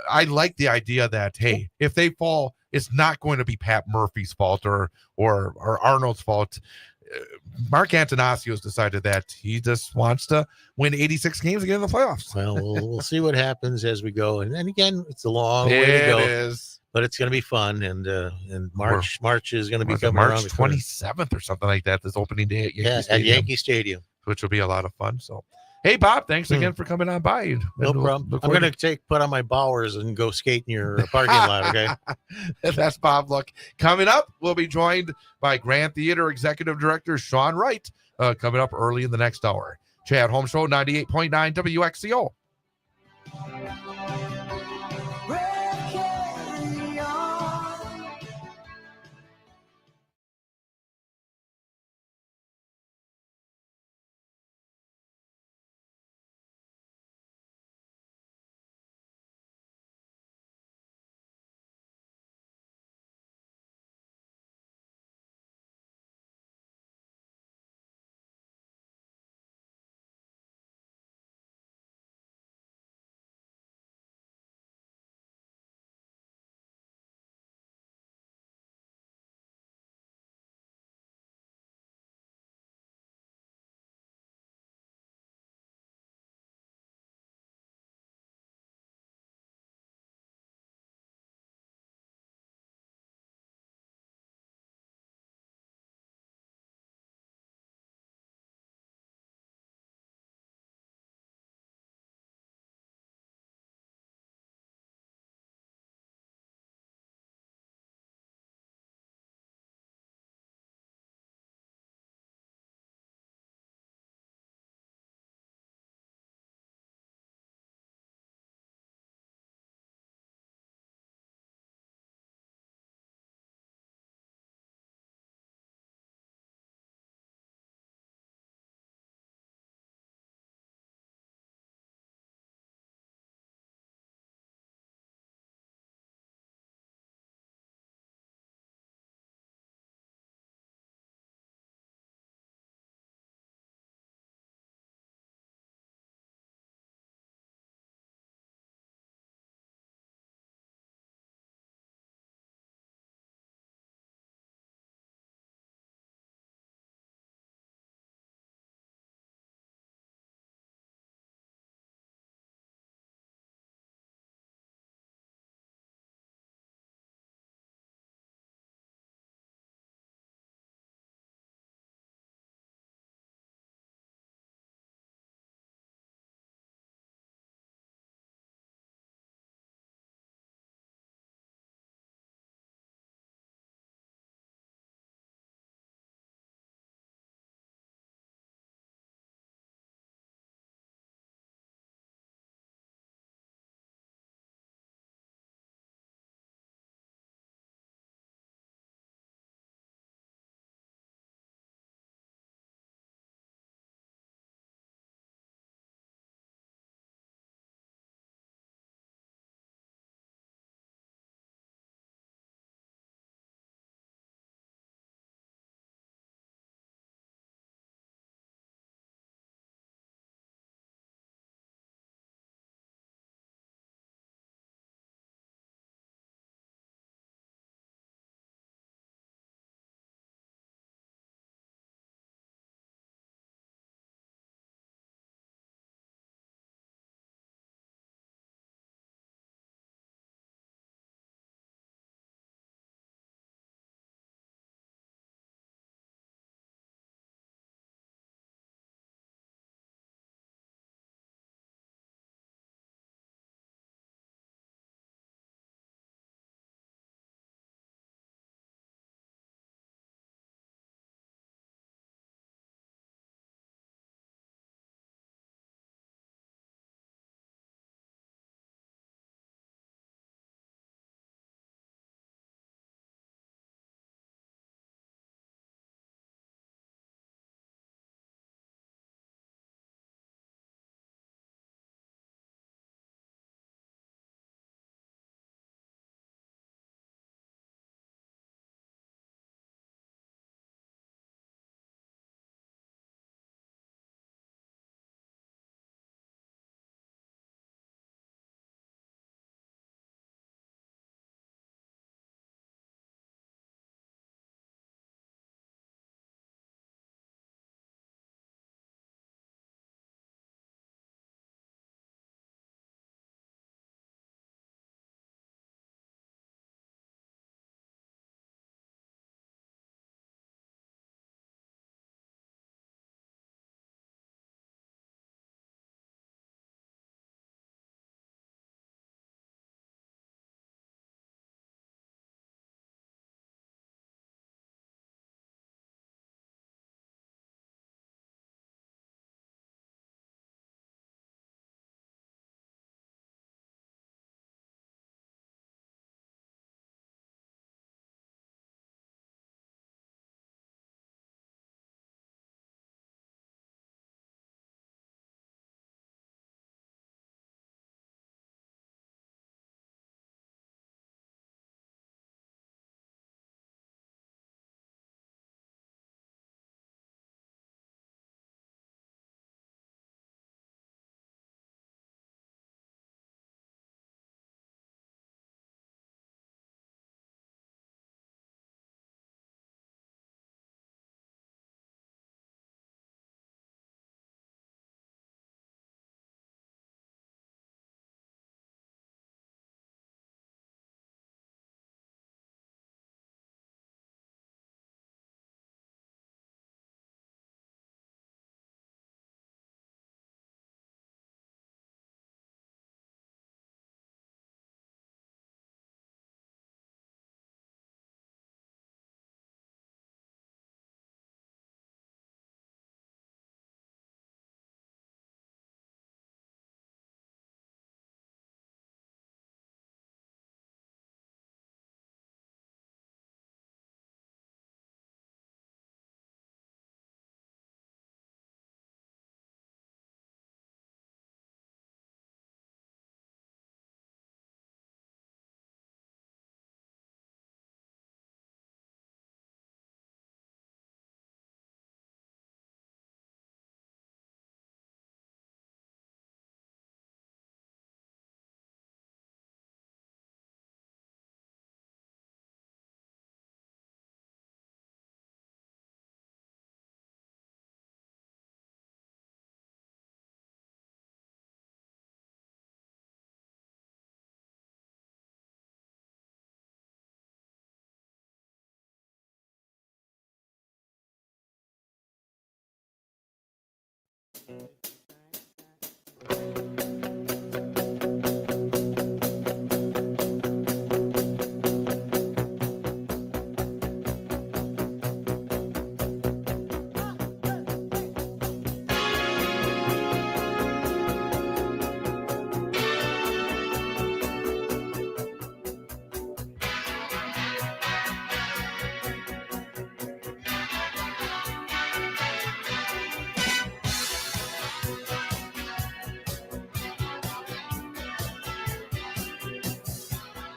I like the idea that, hey, if they fall, it's not going to be Pat Murphy's fault or Arnold's fault. Mark Antanasio's decided that he just wants to win 86 games and get in the playoffs. Well, we'll see what happens as we go. And again, it's a long way to go. It is. But it's going to be fun. And March is going to be coming March around the corner. 27th or something like that. This opening day at Yankee Stadium. At Yankee Stadium. Which will be a lot of fun. So, hey, Bob, thanks again for coming on by. No problem. I'm going to put on my Bowers and go skate in your parking lot, okay? That's Bob Luck. Coming up, we'll be joined by Grand Theater Executive Director Sean Wright coming up early in the next hour. Chad Holmes Show, 98.9 WXCO.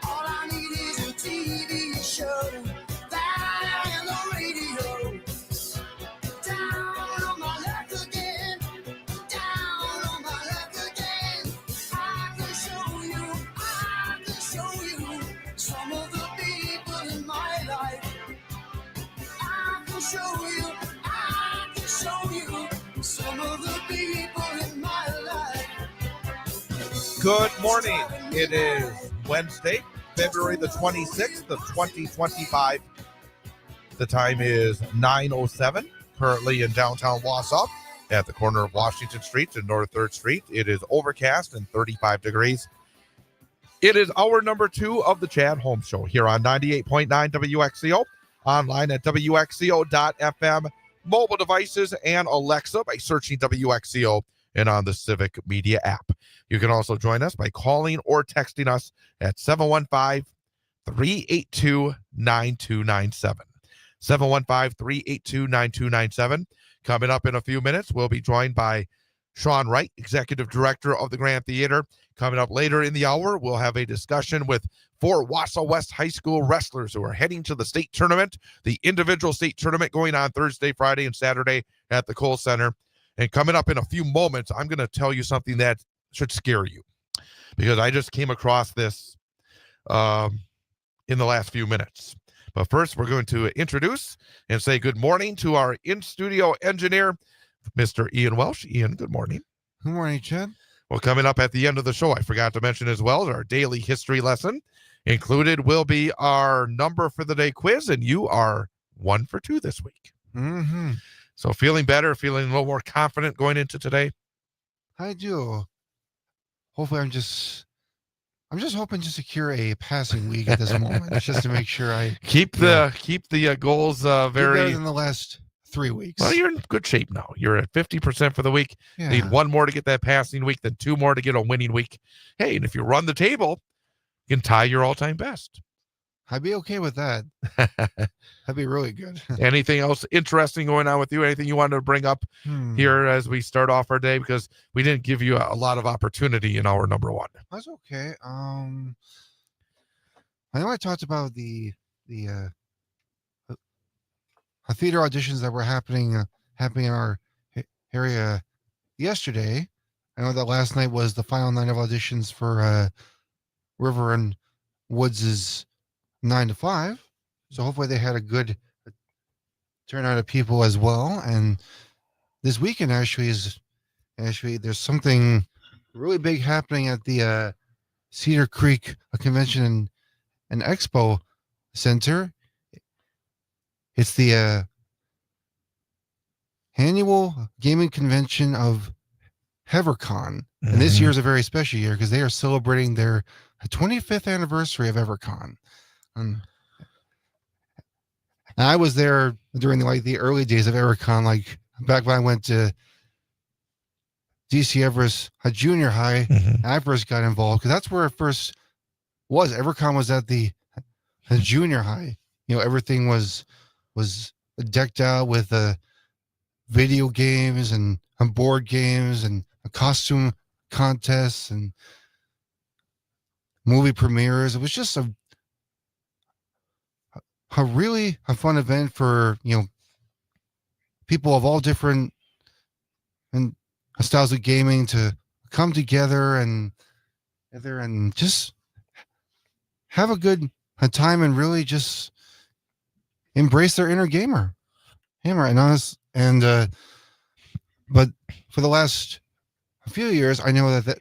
All I need is a TV show, that and the radio. Down on my luck again, down on my luck again. I can show you some of the people in my life. I can show you some of the people in my life. Good morning. It is Wednesday, February the 26th of 2025. The time is 9:07, currently in downtown Wausau at the corner of Washington Street and North 3rd Street. It is overcast and 35 degrees. It is hour number 2 of the Chad Holmes Show here on 98.9 WXCO, online at WXCO.FM, mobile devices, and Alexa by searching WXCO and on the Civic Media app. You can also join us by calling or texting us at 715-382-9297. 715-382-9297. Coming up in a few minutes, we'll be joined by Sean Wright, Executive Director of the Grand Theater. Coming up later in the hour, we'll have a discussion with 4 Wausau West High School wrestlers who are heading to the state tournament, the individual state tournament going on Thursday, Friday, and Saturday at the Kohl Center. And coming up in a few moments, I'm going to tell you something that should scare you, because I just came across this in the last few minutes. But first, we're going to introduce and say good morning to our in-studio engineer, Mr. Ian Welsh. Ian, good morning. Good morning, Chad. Well, coming up at the end of the show, I forgot to mention as well, our daily history lesson. Included will be our number for the day quiz, and you are 1 for 2 this week. Mm-hmm. So feeling better, feeling a little more confident going into today? I do. Hopefully, I'm just hoping to secure a passing week at this moment, just to make sure I keep the goals do very better than the last 3 weeks. well. You're in good shape now. You're at 50% for the week. Yeah. Need 1 more to get that passing week, then 2 more to get a winning week. Hey, and if you run the table, you can tie your all-time best. I'd be okay with that. That'd be really good. Anything else interesting going on with you? Anything you wanted to bring up here as we start off our day? Because we didn't give you a lot of opportunity in hour number 1. That's okay. I know I talked about the theater auditions that were happening in our area yesterday. I know that last night was the final night of auditions for River and Woods' 9 to 5. So hopefully they had a good turnout of people as well. And this weekend actually there's something really big happening at the Cedar Creek Convention and Expo Center. It's the annual gaming convention of EverCon. And this year is a very special year because they are celebrating their 25th anniversary of EverCon. And I was there during the early days of EverCon, like back when I went to DC Everest junior high. And I first got involved because that's where it first was. EverCon was at the junior high. You know, everything was decked out with video games and board games and costume contests and movie premieres. It was just a really fun event for, you know, people of all different and styles of gaming to come together and just have a good time and really just embrace their inner gamer. And honest, and but for the last few years, I know that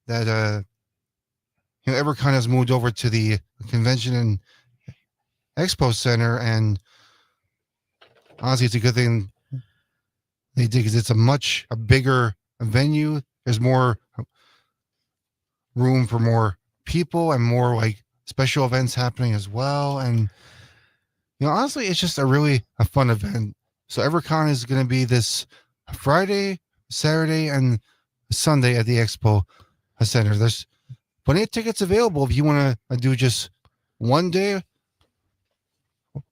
you know, EverCon has moved over to the convention and Expo Center, and honestly, it's a good thing They did, because it's a bigger venue. There's more room for more people and more like special events happening as well. And honestly, it's just a fun event. So EverCon is going to be this Friday, Saturday, and Sunday at the Expo Center. There's plenty of tickets available if you want to do just one day,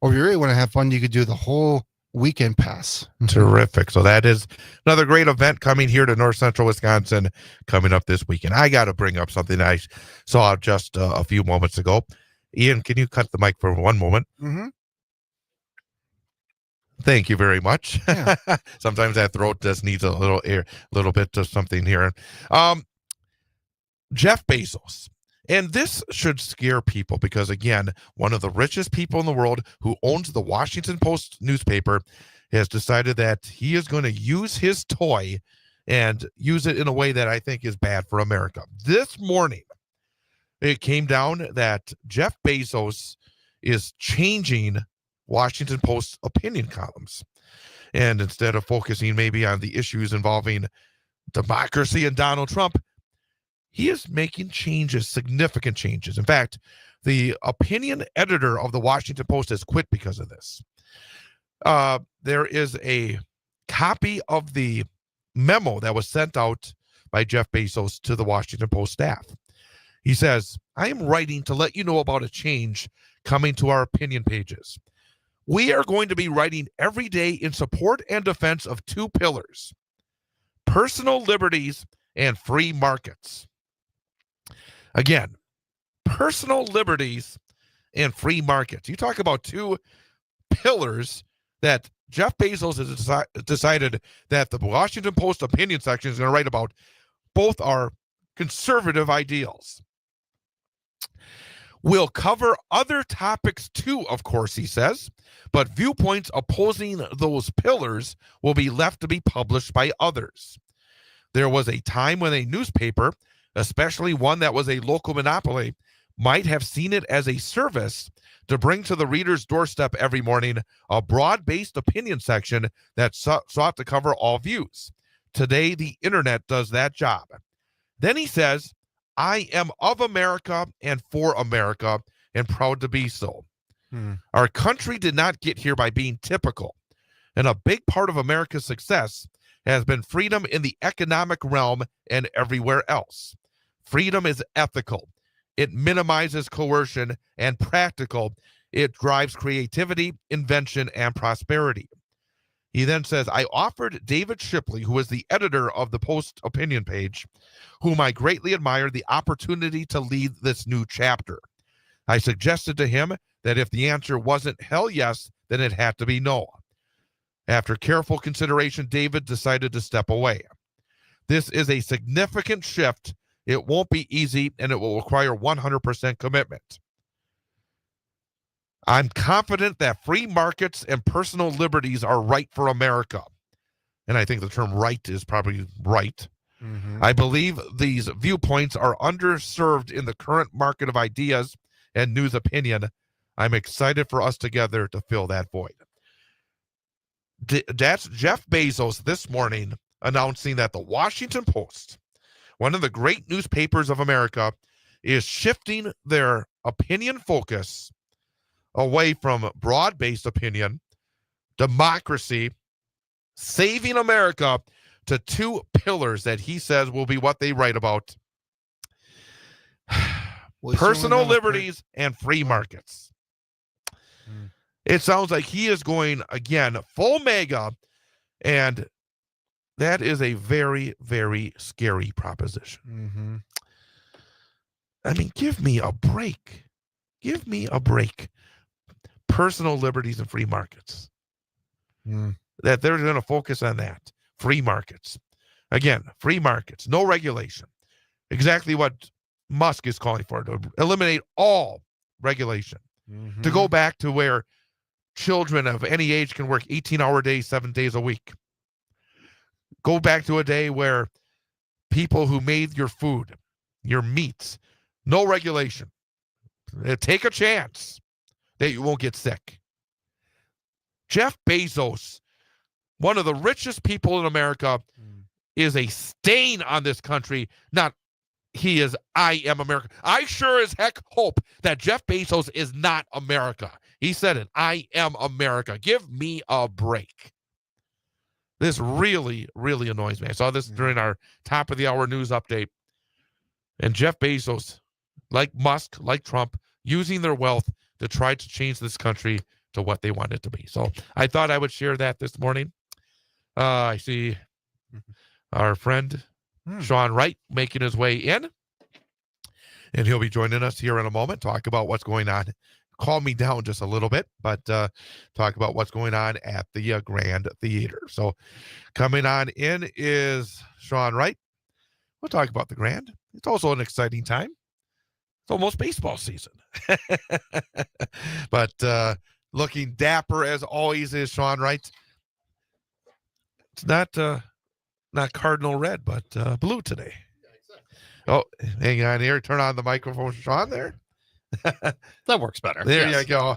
or if you really want to have fun, you could do the whole weekend pass. Terrific. So that is another great event coming here to North Central Wisconsin coming up this weekend. I got to bring up something I saw just a few moments ago. Ian, can you cut the mic for one moment? Mm-hmm. Thank you very much. Yeah. Sometimes that throat just needs a little air, a little bit of something here. Jeff Bezos. And this should scare people because, again, one of the richest people in the world who owns the Washington Post newspaper has decided that he is going to use his toy and use it in a way that I think is bad for America. This morning, it came down that Jeff Bezos is changing Washington Post opinion columns. And instead of focusing maybe on the issues involving democracy and Donald Trump, he is making changes, significant changes. In fact, the opinion editor of the Washington Post has quit because of this. There is a copy of the memo that was sent out by Jeff Bezos to the Washington Post staff. He says, I am writing to let you know about a change coming to our opinion pages. We are going to be writing every day in support and defense of two pillars: personal liberties and free markets. Again, personal liberties and free markets. You talk about two pillars that Jeff Bezos has decided that the Washington Post opinion section is going to write about. Both are conservative ideals. We'll cover other topics too, of course, he says, but viewpoints opposing those pillars will be left to be published by others. There was a time when a newspaper, especially one that was a local monopoly, might have seen it as a service to bring to the reader's doorstep every morning a broad-based opinion section that sought to cover all views. Today, the internet does that job. Then he says, I am of America and for America and proud to be so. Our country did not get here by being typical, and a big part of America's success has been freedom in the economic realm and everywhere else. Freedom is ethical. It minimizes coercion, and practical. It drives creativity, invention, and prosperity. He then says, I offered David Shipley, who is the editor of the Post opinion page, whom I greatly admire, the opportunity to lead this new chapter. I suggested to him that if the answer wasn't hell yes, then it had to be no. After careful consideration, David decided to step away. This is a significant shift. It won't be easy, and it will require 100% commitment. I'm confident that free markets and personal liberties are right for America. And I think the term right is probably right. Mm-hmm. I believe these viewpoints are underserved in the current market of ideas and news opinion. I'm excited for us together to fill that void. That's Jeff Bezos this morning announcing that the Washington Post, one of the great newspapers of America, is shifting their opinion focus away from broad-based opinion, democracy, saving America, to two pillars that he says will be what they write about: personal liberties and free markets. It sounds like he is going, again, full mega, and that is a very, very scary proposition. Mm-hmm. I mean, give me a break. Give me a break. Personal liberties and free markets. That they're going to focus on that. Free markets. Again, free markets. No regulation. Exactly what Musk is calling for, to eliminate all regulation. Mm-hmm. To go back to where children of any age can work 18-hour days, 7 days a week. Go back to a day where people who made your food, your meats, no regulation. Take a chance that you won't get sick. Jeff Bezos one of the richest people in America, is a stain on this country. Not he is, I am America. I sure as heck hope that Jeff Bezos is not America. He said it. I am America. Give me a break. This really, really annoys me. I saw this during our top of the hour news update. And Jeff Bezos, like Musk, like Trump, using their wealth to try to change this country to what they want it to be. So I thought I would share that this morning. I see our friend Sean Wright making his way in. And he'll be joining us here in a moment, talk about what's going on. Calm me down just a little bit, but talk about what's going on at the Grand Theater. So coming on in is Sean Wright. We'll talk about the Grand. It's also an exciting time. It's almost baseball season. But looking dapper as always is Sean Wright. It's not cardinal red, but blue today. Oh, hang on here. Turn on the microphone, Sean, there. That works better. There you go.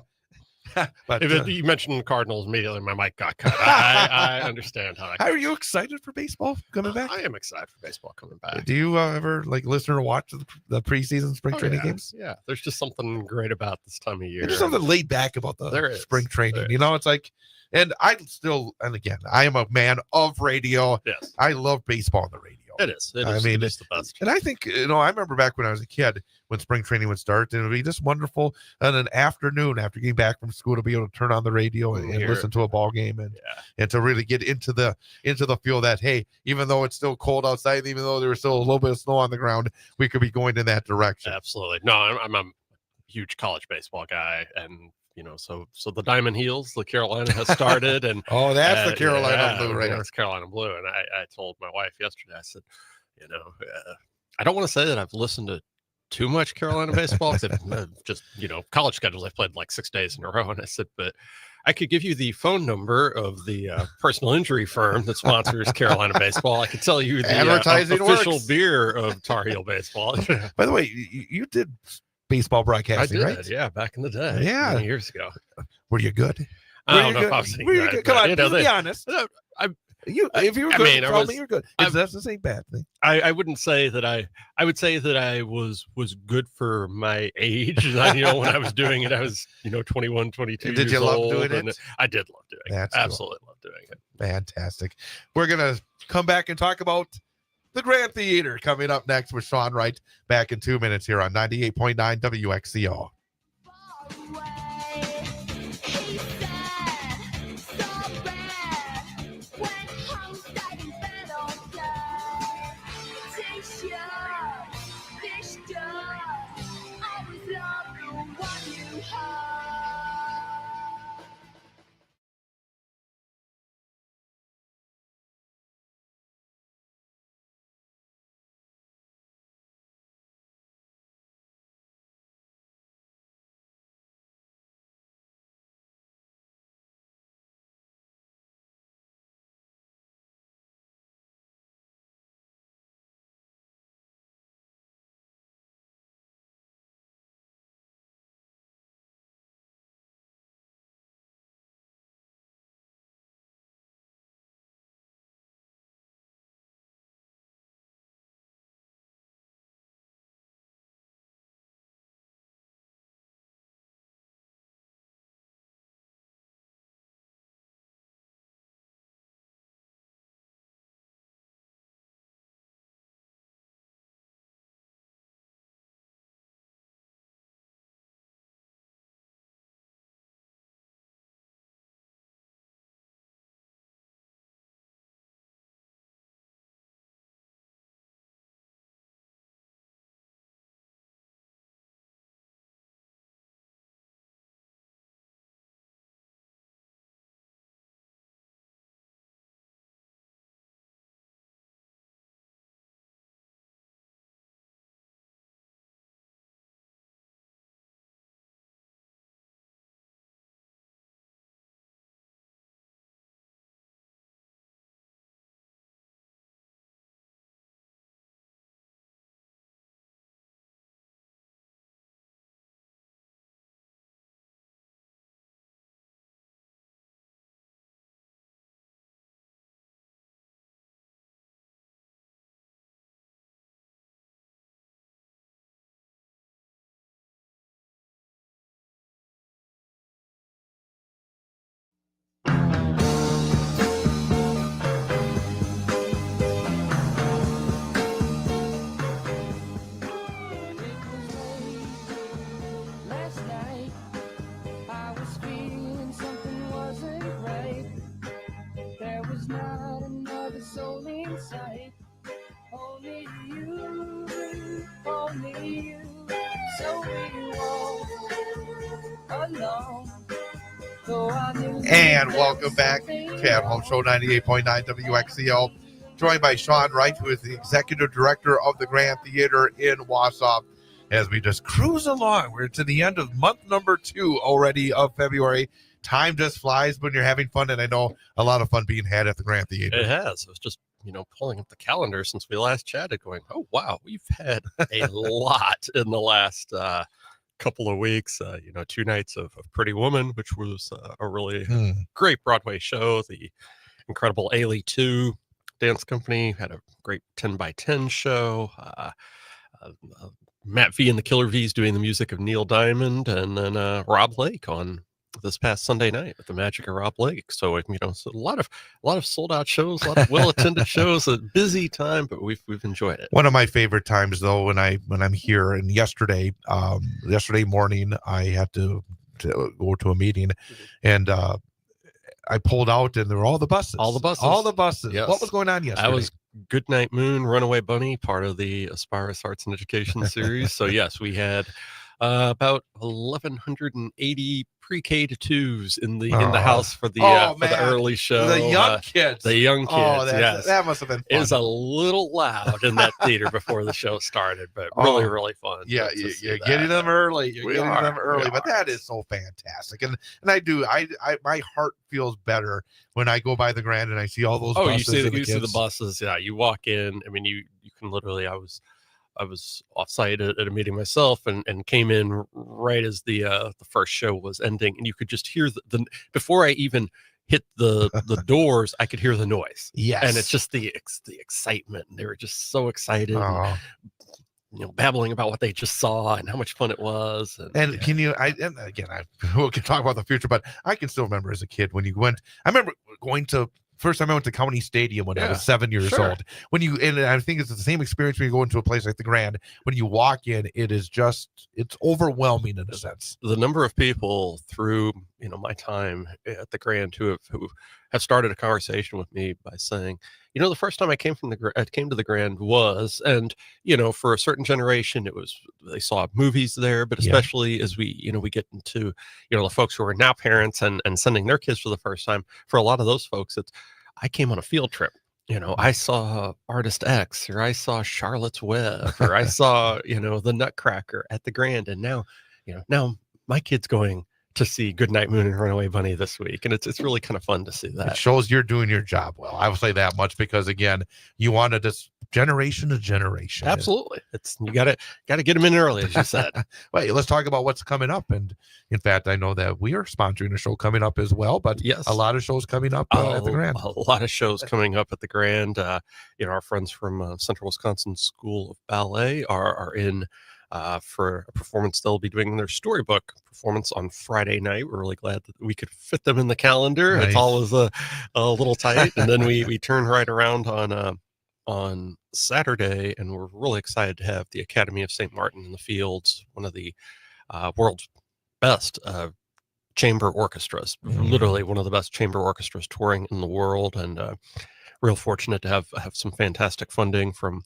But If you mentioned Cardinals immediately, my mic got cut. I understand how that are you excited for baseball coming back? I am excited for baseball coming back. Do you ever listen or watch the preseason spring training games? Yeah, there's just something great about this time of year. There's something laid back about the spring training. You know, it's like, and again, I am a man of radio. Yes. I love baseball on the radio. It is. It is the best. And I think, I remember back when I was a kid, when spring training would start, and it would be just wonderful on an afternoon after getting back from school to be able to turn on the radio and listen to a ball game and to really get into the feel that, hey, even though it's still cold outside, even though there was still a little bit of snow on the ground, we could be going in that direction. Absolutely. No, I'm a huge college baseball guy, and so the Diamond Heels, the Carolina has started, and that's the Carolina Blue, right? It's Carolina Blue, and I told my wife yesterday, I said, I don't want to say that I've listened to too much Carolina baseball, because just college schedules I've played like 6 days in a row, and I said, but I could give you the phone number of the personal injury firm that sponsors Carolina baseball. I could tell you the official beer of Tar Heel baseball. By the way, you did baseball broadcasting, I did, right? Yeah, back in the day. Yeah. Many years ago. Were you good? I don't know if I was Were you good? Come on, be honest. If you were good, tell me you're good. That's the same bad thing. I wouldn't say that I would say that I was good for my age. When I was doing it, I was 21, 22 Did years you love old, doing it? I did love doing it. Absolutely love doing it. Fantastic. We're gonna come back and talk about the Grand Theater coming up next with Sean Wright, back in 2 minutes here on 98.9 WXCO. is only in sight. Only you, only you. So we walk along. And welcome back to Home Show 98.9 WXCO. Joined by Sean Wright, who is the executive director of the Grand Theater in Wausau. As we just cruise along, we're to the end of month number 2 already of February. Time just flies when you're having fun, and I know a lot of fun being had at the Grand Theater. It has. It was just, pulling up the calendar since we last chatted, going, oh, wow, we've had a lot in the last couple of weeks. 2 nights of Pretty Woman, which was a really great Broadway show. The incredible Ailey 2 Dance Company had a great 10 by 10 show. Matt V and the Killer V's doing the music of Neil Diamond, and then Rob Lake on this past Sunday night with the magic of Rob Lake. So so a lot of sold out shows, a lot of well attended shows, a busy time, but we've enjoyed it. One of my favorite times though, when I'm here, and yesterday morning I had to go to a meeting, and I pulled out, and there were all the buses. Yes. What was going on yesterday? I was Goodnight Moon, Runaway Bunny, part of the Aspirus Arts and Education series. So yes, we had about 1,180 pre-K to 2s in the house for the early show. The young kids. Oh, yes. That must have been fun. It was a little loud in that theater before the show started, but really fun. Yeah, you're getting them early. But that is so fantastic. And my heart feels better when I go by the Grand and I see all those buses. You see the buses. Yeah, you walk in. I mean, you can literally, I was offsite at a meeting myself, and came in right as the first show was ending, and you could just hear the before I even hit the doors, I could hear the noise. Yes, and it's just the excitement. They were just so excited, babbling about what they just saw and how much fun it was. And we can talk about the future, but I can still remember as a kid when you went. I remember going to. First time I went to County Stadium when I was 7 years old. And I think it's the same experience when you go into a place like the Grand. When you walk in, it's overwhelming in a sense. The number of people through my time at the Grand who have started a conversation with me by saying, the first time I came to the Grand was, and for a certain generation, it was they saw movies there, but especially as we get into the folks who are now parents and sending their kids for the first time. For a lot of those folks, I came on a field trip. I saw Artist X, or I saw Charlotte's Web, or I saw the Nutcracker at the Grand, and now my kid's going to see Goodnight Moon and Runaway Bunny this week, and it's really kind of fun to see that. It shows you're doing your job well. I will say that much, because again, you wanted this generation to generation. Absolutely, you got to get them in early, as you said. Well, let's talk about what's coming up, and in fact, I know that we are sponsoring a show coming up as well. But yes, a lot of shows coming up at the Grand. A lot of shows coming up at the Grand. Our friends from Central Wisconsin School of Ballet are in. For a performance they'll be doing their storybook performance on Friday night. We're really glad that we could fit them in the calendar. Nice. It's always a little tight, and then we turn right around on Saturday, and we're really excited to have the Academy of St. Martin in the Fields, one of the world's best chamber orchestras, literally one of the best chamber orchestras touring in the world, and real fortunate to have some fantastic funding from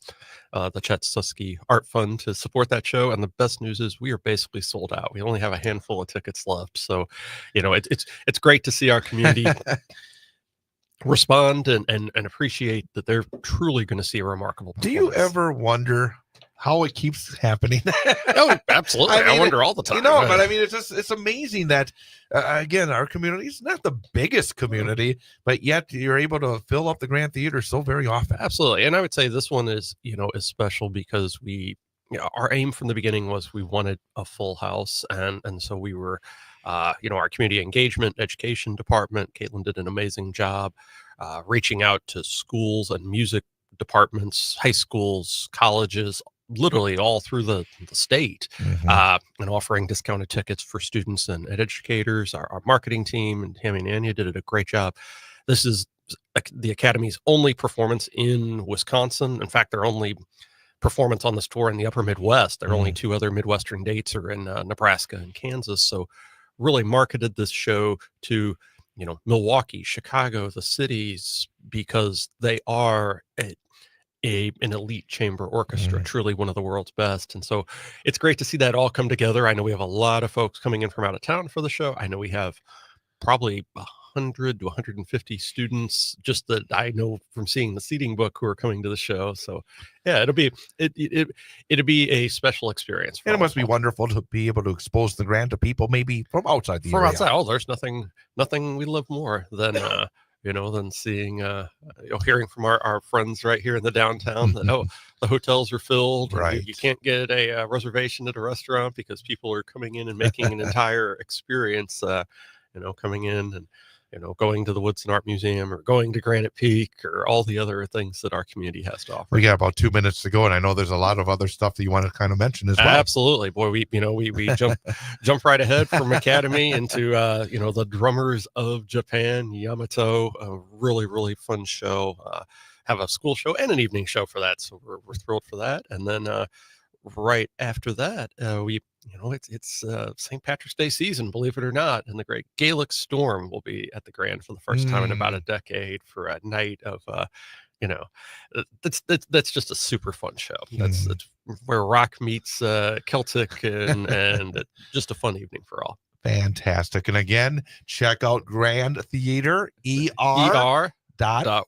the Chet Susky Art Fund to support that show. And the best news is we are basically sold out. We only have a handful of tickets left. So, it's great to see our community respond and appreciate that they're truly going to see a remarkable performance. Do you ever wonder how it keeps happening? Oh, absolutely. I wonder all the time. But I mean, it's amazing that, again, our community is not the biggest community, but yet you're able to fill up the Grand Theater so very often. Absolutely. And I would say this one is special because our aim from the beginning was we wanted a full house. And so we were, our community engagement education department, Caitlin did an amazing job reaching out to schools and music departments, high schools, colleges, literally all through the state, and offering discounted tickets for students and educators. Our marketing team and Tammy and Anya did a great job. This is the Academy's only performance in Wisconsin. In fact, their only performance on this tour in the upper Midwest. There are only 2 other Midwestern dates are in Nebraska and Kansas. So really marketed this show to Milwaukee, Chicago, the cities, because they are an elite chamber orchestra, truly one of the world's best. And so it's great to see that all come together. I know we have a lot of folks coming in from out of town for the show. I know we have probably 100 to 150 students just that I know from seeing the seating book who are coming to the show. So yeah, it'll be a special experience. And it must be wonderful to be able to expose the Grand to people maybe from outside the area. Outside. Oh, there's nothing we love more than than seeing, hearing from our friends right here in the downtown that, the hotels are filled. Right. You can't get a reservation at a restaurant because people are coming in and making an entire experience, coming in and, going to the Woodson Art Museum or going to Granite Peak or all the other things that our community has to offer. We got about 2 minutes to go, and I know there's a lot of other stuff that you want to kind of mention as well. Absolutely. Boy, we jump right ahead from Academy into, the Drummers of Japan, Yamato, a really, really fun show. Have a school show and an evening show for that. So we're thrilled for that. And then right after that, it's St. Patrick's Day season, believe it or not, and the Great Gaelic Storm will be at the Grand for the first time in about a decade for a night of, that's just a super fun show. That's where rock meets Celtic and just a fun evening for all. Fantastic. And again, check out Grand Theater,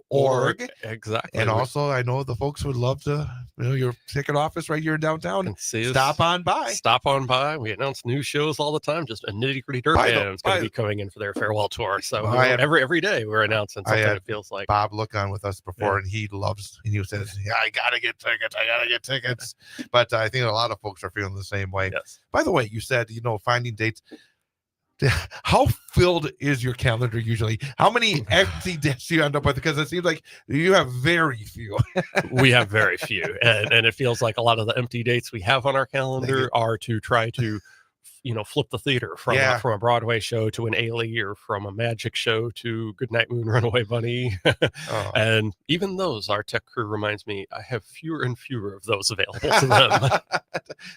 .org. Exactly. And also, I know the folks would love to, your ticket office right here in downtown. See us. Stop on by. We announce new shows all the time. Just a Nitty Gritty Dirt Band is going to be coming in for their farewell tour. So every day we're announcing something. It feels like Bob look on with us before, and he says, "Yeah, I gotta get tickets. But I think a lot of folks are feeling the same way. Yes. By the way, you said finding dates. How filled is your calendar usually? How many empty dates do you end up with? Because it seems like you have very few. We have very few. And it feels like a lot of the empty dates we have on our calendar are to try to, flip the theater from a Broadway show to an Ailey, or from a magic show to Goodnight Moon, Runaway Bunny. And even those, our tech crew reminds me, I have fewer and fewer of those available to them.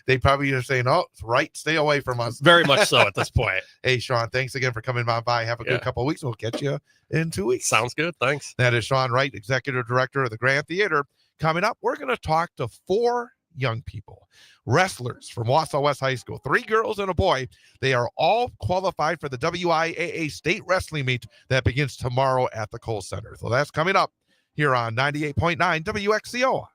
They probably are saying, "Oh, it's right, stay away from us." Very much so at this point. Hey, Sean, thanks again for coming by. Have a good couple of weeks. We'll catch you in 2 weeks. Sounds good. Thanks. That is Sean Wright, Executive Director of the Grand Theater. Coming up, we're going to talk to 4 young people, wrestlers from Wausau West High School, 3 girls and a boy. They are all qualified for the WIAA state wrestling meet that begins tomorrow at the Kohl Center. So that's coming up here on 98.9 WXCO.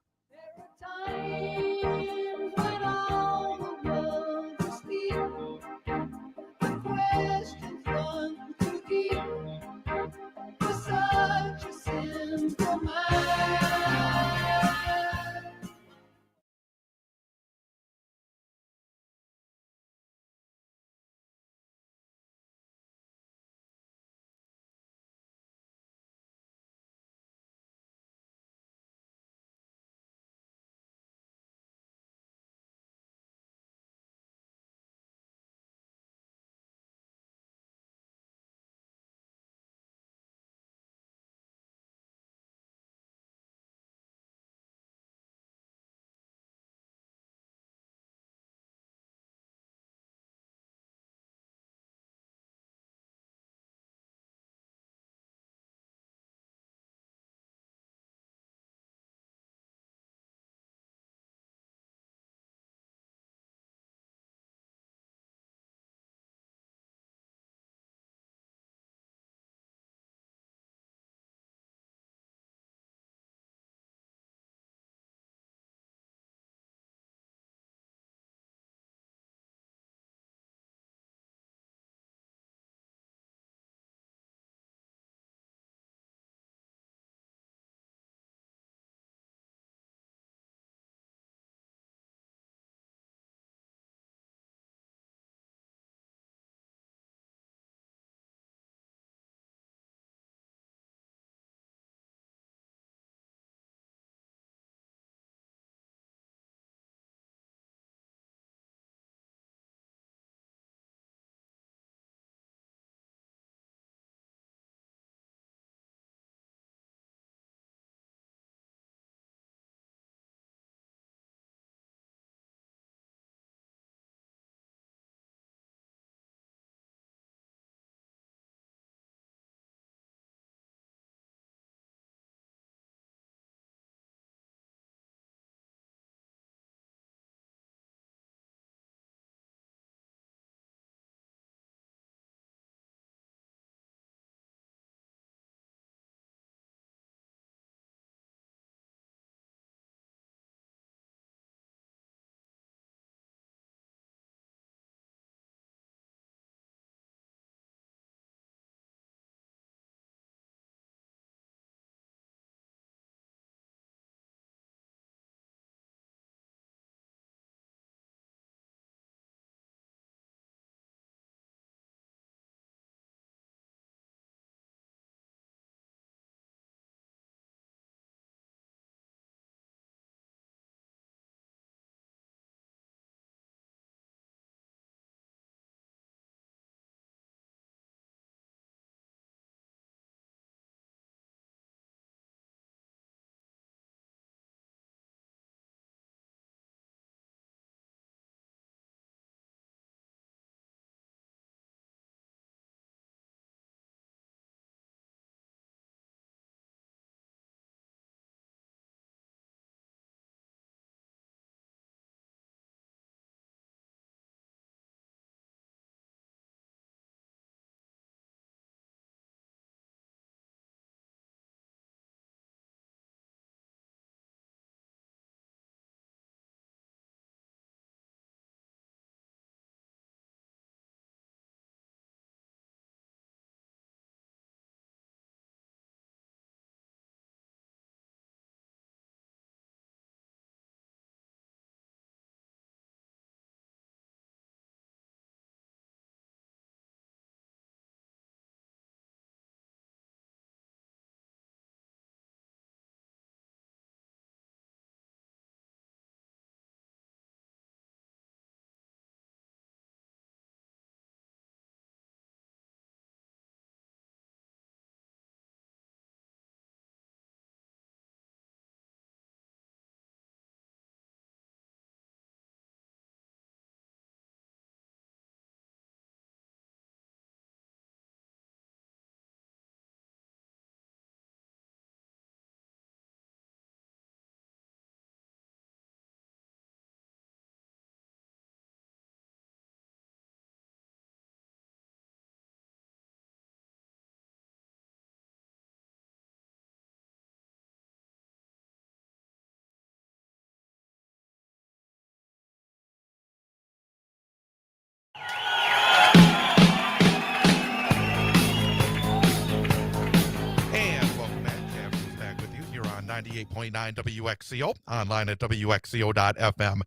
98.9 WXCO, online at WXCO.FM.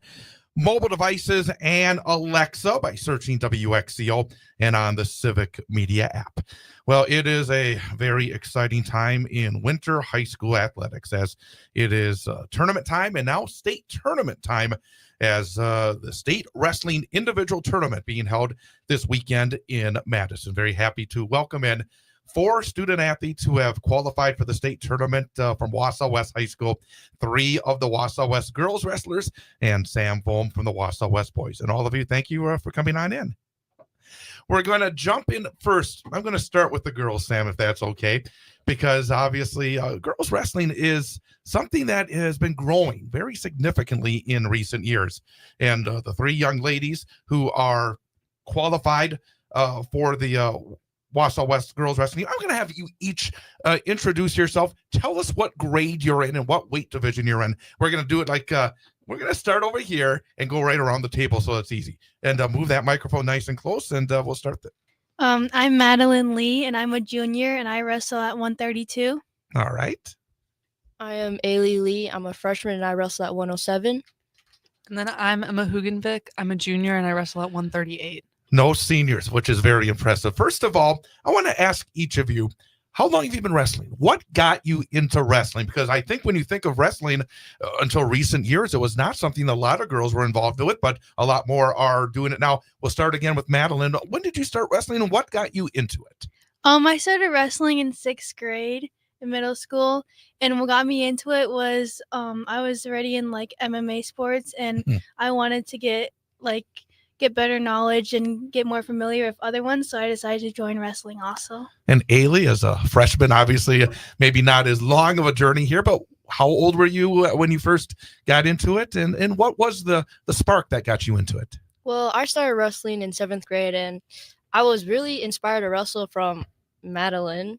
Mobile devices and Alexa by searching WXCO and on the Civic Media app. Well, it is a very exciting time in winter high school athletics as it is tournament time and now state tournament time as the state wrestling individual tournament being held this weekend in Madison. Very happy to welcome in 4 student athletes who have qualified for the state tournament from Wausau West High School, 3 of the Wausau West girls wrestlers, and Sam Foam from the Wausau West boys. And all of you, thank you for coming on in. We're going to jump in first. I'm going to start with the girls, Sam, if that's okay, because obviously girls wrestling is something that has been growing very significantly in recent years. And the 3 young ladies who are qualified for the Wausau West girls wrestling. I'm going to have you each introduce yourself. Tell us what grade you're in and what weight division you're in. We're going to do it like we're going to start over here and go right around the table so it's easy. And move that microphone nice and close, and we'll start there. I'm Madeline Lee, and I'm a junior, and I wrestle at 132. All right. I am Ailey Lee. I'm a freshman, and I wrestle at 107. And then I'm Emma Hugenvik. I'm a junior, and I wrestle at 138. No seniors, which is very impressive. First of all, I want to ask each of you, how long have you been wrestling? What got you into wrestling? Because I think when you think of wrestling until recent years, it was not something a lot of girls were involved with, but a lot more are doing it now. We'll start again with Madeline. When did you start wrestling and what got you into it? I started wrestling in 6th grade in middle school, and what got me into it was I was already in like MMA sports, and I wanted to get better knowledge and get more familiar with other ones, so I decided to join wrestling also. And Ailey, as a freshman, obviously maybe not as long of a journey here, but how old were you when you first got into it, and what was the spark that got you into it? Well, I started wrestling in 7th grade, and I was really inspired to wrestle from Madeline.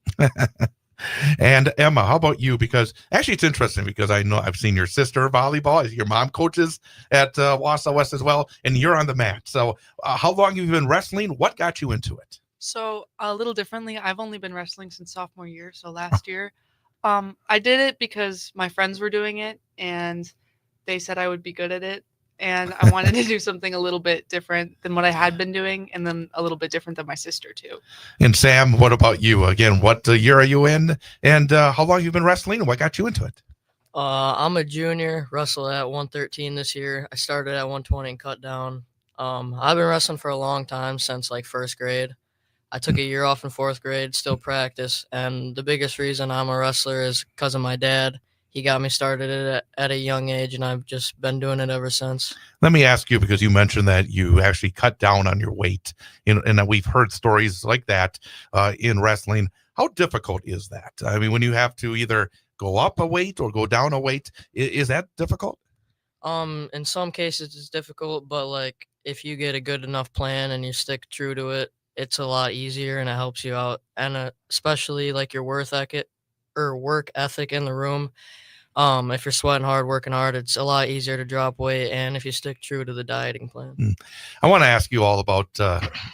And Emma, how about you? Because actually it's interesting because I know I've seen your sister volleyball. Your mom coaches at Wausau West as well, and you're on the mat. So how long have you been wrestling? What got you into it? So a little differently, I've only been wrestling since sophomore year. So last year, I did it because my friends were doing it, and they said I would be good at it. And I wanted to do something a little bit different than what I had been doing, and then a little bit different than my sister too. And Sam, what about you? Again, what year are you in? And how long have you been wrestling and what got you into it? I'm a junior, wrestle at 113 this year. I started at 120 and cut down. I've been wrestling for a long time, since like 1st grade. I took a year off in 4th grade, still practice. And the biggest reason I'm a wrestler is because of my dad. He got me started at a young age, and I've just been doing it ever since. Let me ask you, because you mentioned that you actually cut down on your weight, and that we've heard stories like that in wrestling. How difficult is that? I mean, when you have to either go up a weight or go down a weight, is that difficult? In some cases it's difficult, but like if you get a good enough plan and you stick true to it, it's a lot easier and it helps you out. And especially like your work ethic in the room. If you're sweating hard, working hard, it's a lot easier to drop weight. And if you stick true to the dieting plan. I want to ask you all about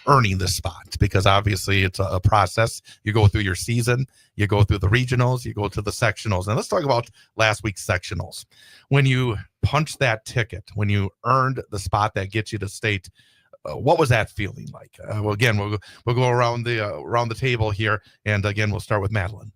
earning this spot, because obviously it's a process. You go through your season, you go through the regionals, you go to the sectionals. And let's talk about last week's sectionals. When you punched that ticket, when you earned the spot that gets you to state, what was that feeling like? Well, again, we'll go around the table here. And again, we'll start with Madeline.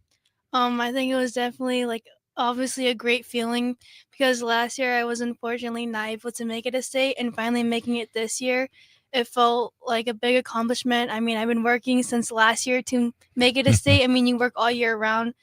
I think it was definitely obviously a great feeling, because last year I was unfortunately not able to make it to state, and finally making it this year, it felt like a big accomplishment. I mean, I've been working since last year to make it a state. I mean, you work all year round.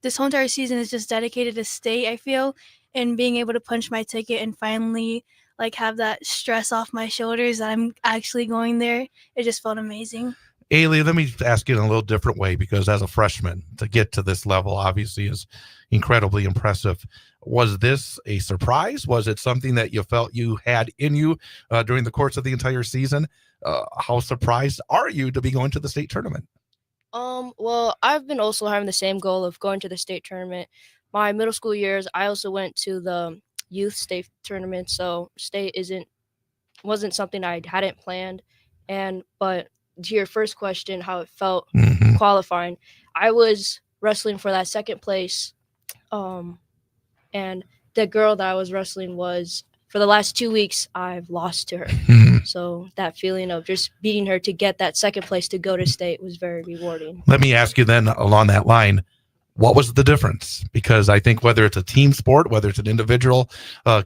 This whole entire season is just dedicated to state, I feel, and being able to punch my ticket and finally have that stress off my shoulders that I'm actually going there, it just felt amazing. Ailey, let me ask you in a little different way, because as a freshman, to get to this level obviously is incredibly impressive. Was this a surprise? Was it something that you felt you had in you during the course of the entire season? How surprised are you to be going to the state tournament? Well, I've been also having the same goal of going to the state tournament. My middle school years, I also went to the youth state tournament, so state wasn't something I hadn't planned. But to your first question, how it felt qualifying, I was wrestling for that second place and the girl that I was wrestling was, for the last 2 weeks, I've lost to her. So that feeling of just beating her to get that second place to go to state was very rewarding. Let me ask you then along that line, what was the difference? Because I think whether it's a team sport, whether it's an individual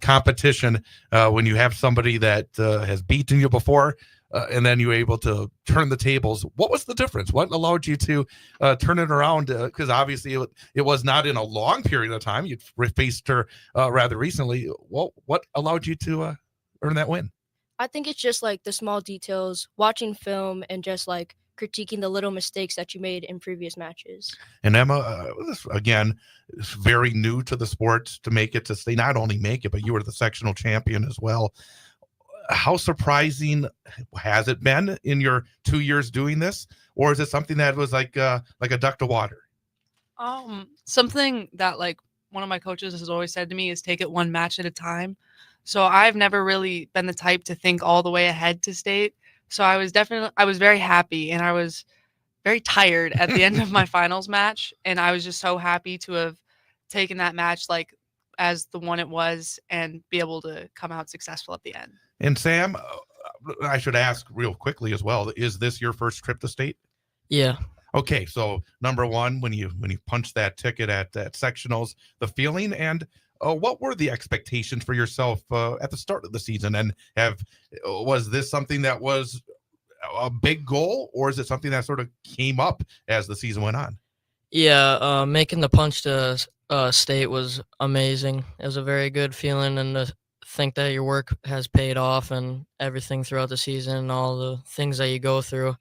competition, when you have somebody that has beaten you before, and then you're able to turn the tables, what was the difference? What allowed you to turn it around? Because obviously it was not in a long period of time. You'd faced her rather recently. What allowed you to earn that win? I think it's just like the small details, watching film, and just like critiquing the little mistakes that you made in previous matches. And Emma, again, is very new to the sport to make it to state. Not only make it, but you were the sectional champion as well. How surprising has it been in your 2 years doing this, or is it something that was like a duck to water? Something that like one of my coaches has always said to me is take it one match at a time. So I've never really been the type to think all the way ahead to state. So I was very happy, and I was very tired at the end of my finals match. And I was just so happy to have taken that match like as the one it was and be able to come out successful at the end. And Sam, I should ask real quickly as well, is this your first trip to state? Yeah. Okay, so number one, when you punched that ticket at sectionals, the feeling, and what were the expectations for yourself at the start of the season? And was this something that was a big goal, or is it something that sort of came up as the season went on? Yeah, making the punch to state was amazing. It was a very good feeling, and to think that your work has paid off and everything throughout the season and all the things that you go through.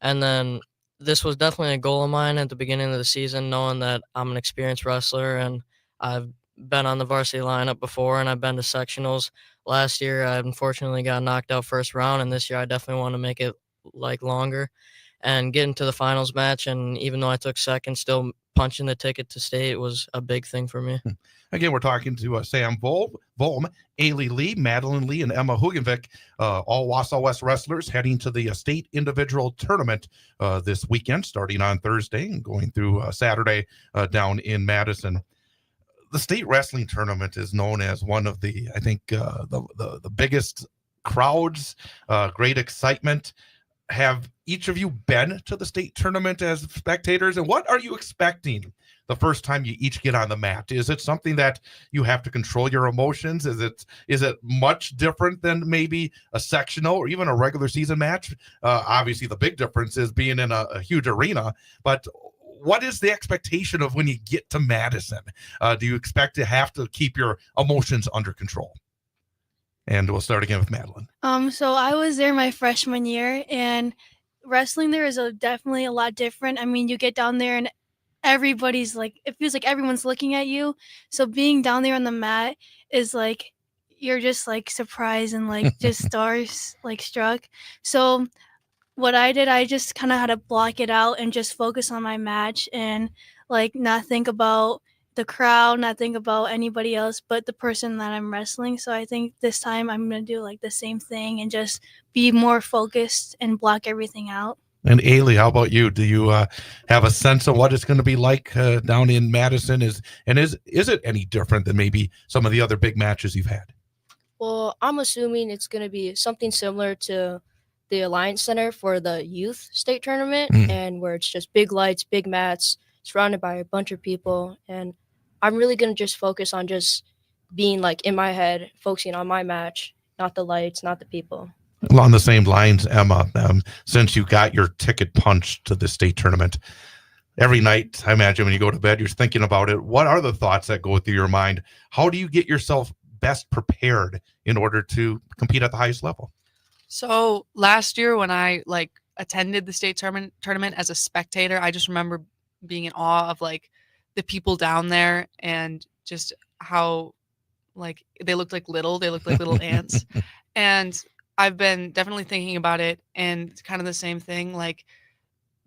And then this was definitely a goal of mine at the beginning of the season, knowing that I'm an experienced wrestler and I've been on the varsity lineup before and I've been to sectionals. Last year, I unfortunately got knocked out first round, and this year I definitely want to make it like longer and get into the finals match. And even though I took second, still punching the ticket to state was a big thing for me. Again, we're talking to Sam Volm, Ailey Lee, Madeline Lee, and Emma Hugenvik, all Wausau West wrestlers heading to the state individual tournament this weekend, starting on Thursday and going through Saturday down in Madison. The state wrestling tournament is known as one of the, I think, the biggest crowds, great excitement. Have each of you been to the state tournament as spectators, and what are you expecting the first time you each get on the mat? Is it something that you have to control your emotions? Is it much different than maybe a sectional or even a regular season match? Obviously, the big difference is being in a huge arena, but what is the expectation of when you get to Madison? Do you expect to have to keep your emotions under control? And we'll start again with Madeline. So I was there my freshman year, and wrestling there is definitely a lot different. I mean, you get down there and everybody's like, it feels like everyone's looking at you. So being down there on the mat is like, you're just like surprised and like just stars like struck. So what I did, I just kind of had to block it out and just focus on my match and like not think about the crowd, not think about anybody else but the person that I'm wrestling. So I think this time I'm going to do like the same thing and just be more focused and block everything out. And Ailey, how about you? Do you have a sense of what it's going to be like down in Madison? Is it any different than maybe some of the other big matches you've had? Well, I'm assuming it's going to be something similar to the Alliance Center for the youth state tournament, and where it's just big lights, big mats, surrounded by a bunch of people. And I'm really going to just focus on just being like in my head, focusing on my match, not the lights, not the people. Along the same lines, Emma, since you got your ticket punched to the state tournament, every night, I imagine when you go to bed, you're thinking about it. What are the thoughts that go through your mind? How do you get yourself best prepared in order to compete at the highest level? So last year when I like attended the state tournament as a spectator, I just remember being in awe of like the people down there and just how like they looked like little ants. And I've been definitely thinking about it, and it's kind of the same thing, like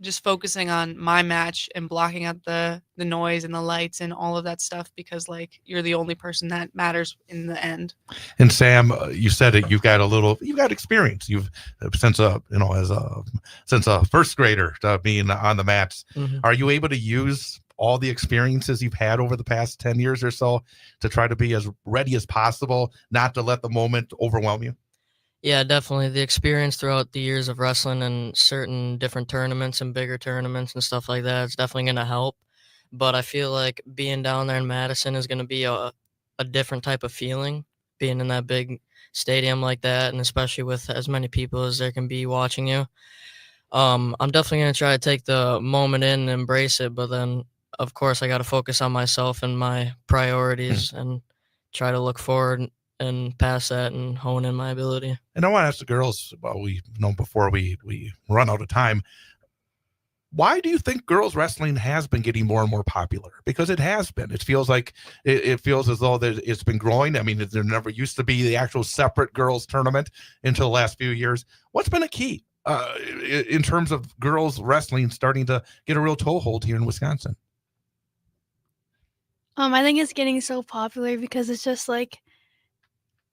just focusing on my match and blocking out the noise and the lights and all of that stuff, because like you're the only person that matters in the end. And Sam, you said it, you've got experience. You've since a first grader being on the mats. Are you able to use all the experiences you've had over the past 10 years or so to try to be as ready as possible, not to let the moment overwhelm you? Yeah, definitely. The experience throughout the years of wrestling and certain different tournaments and bigger tournaments and stuff like that is definitely going to help. But I feel like being down there in Madison is going to be a different type of feeling, being in that big stadium like that, and especially with as many people as there can be watching you. I'm definitely going to try to take the moment in and embrace it, but then, of course, I got to focus on myself and my priorities and try to look forward and past that and hone in my ability. And I want to ask the girls, well, before we run out of time, why do you think girls wrestling has been getting more and more popular? Because it has been. It feels like it feels as though that it's been growing. I mean, there never used to be the actual separate girls tournament until the last few years. What's been a key in terms of girls wrestling starting to get a real toehold here in Wisconsin? I think it's getting so popular because it's just like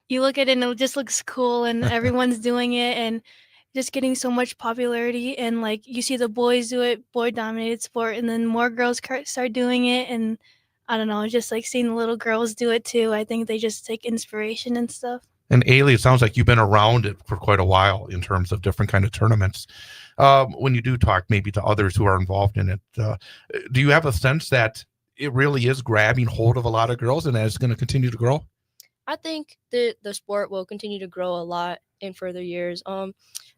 you look at it and it just looks cool and everyone's doing it and just getting so much popularity, and like you see the boys do it, boy dominated sport, and then more girls start doing it, and I don't know, just like seeing the little girls do it too. I think they just take inspiration and stuff. And Ailey, it sounds like you've been around it for quite a while in terms of different kind of tournaments. When you do talk maybe to others who are involved in it, do you have a sense that it really is grabbing hold of a lot of girls and that it's going to continue to grow? I think the sport will continue to grow a lot in further years.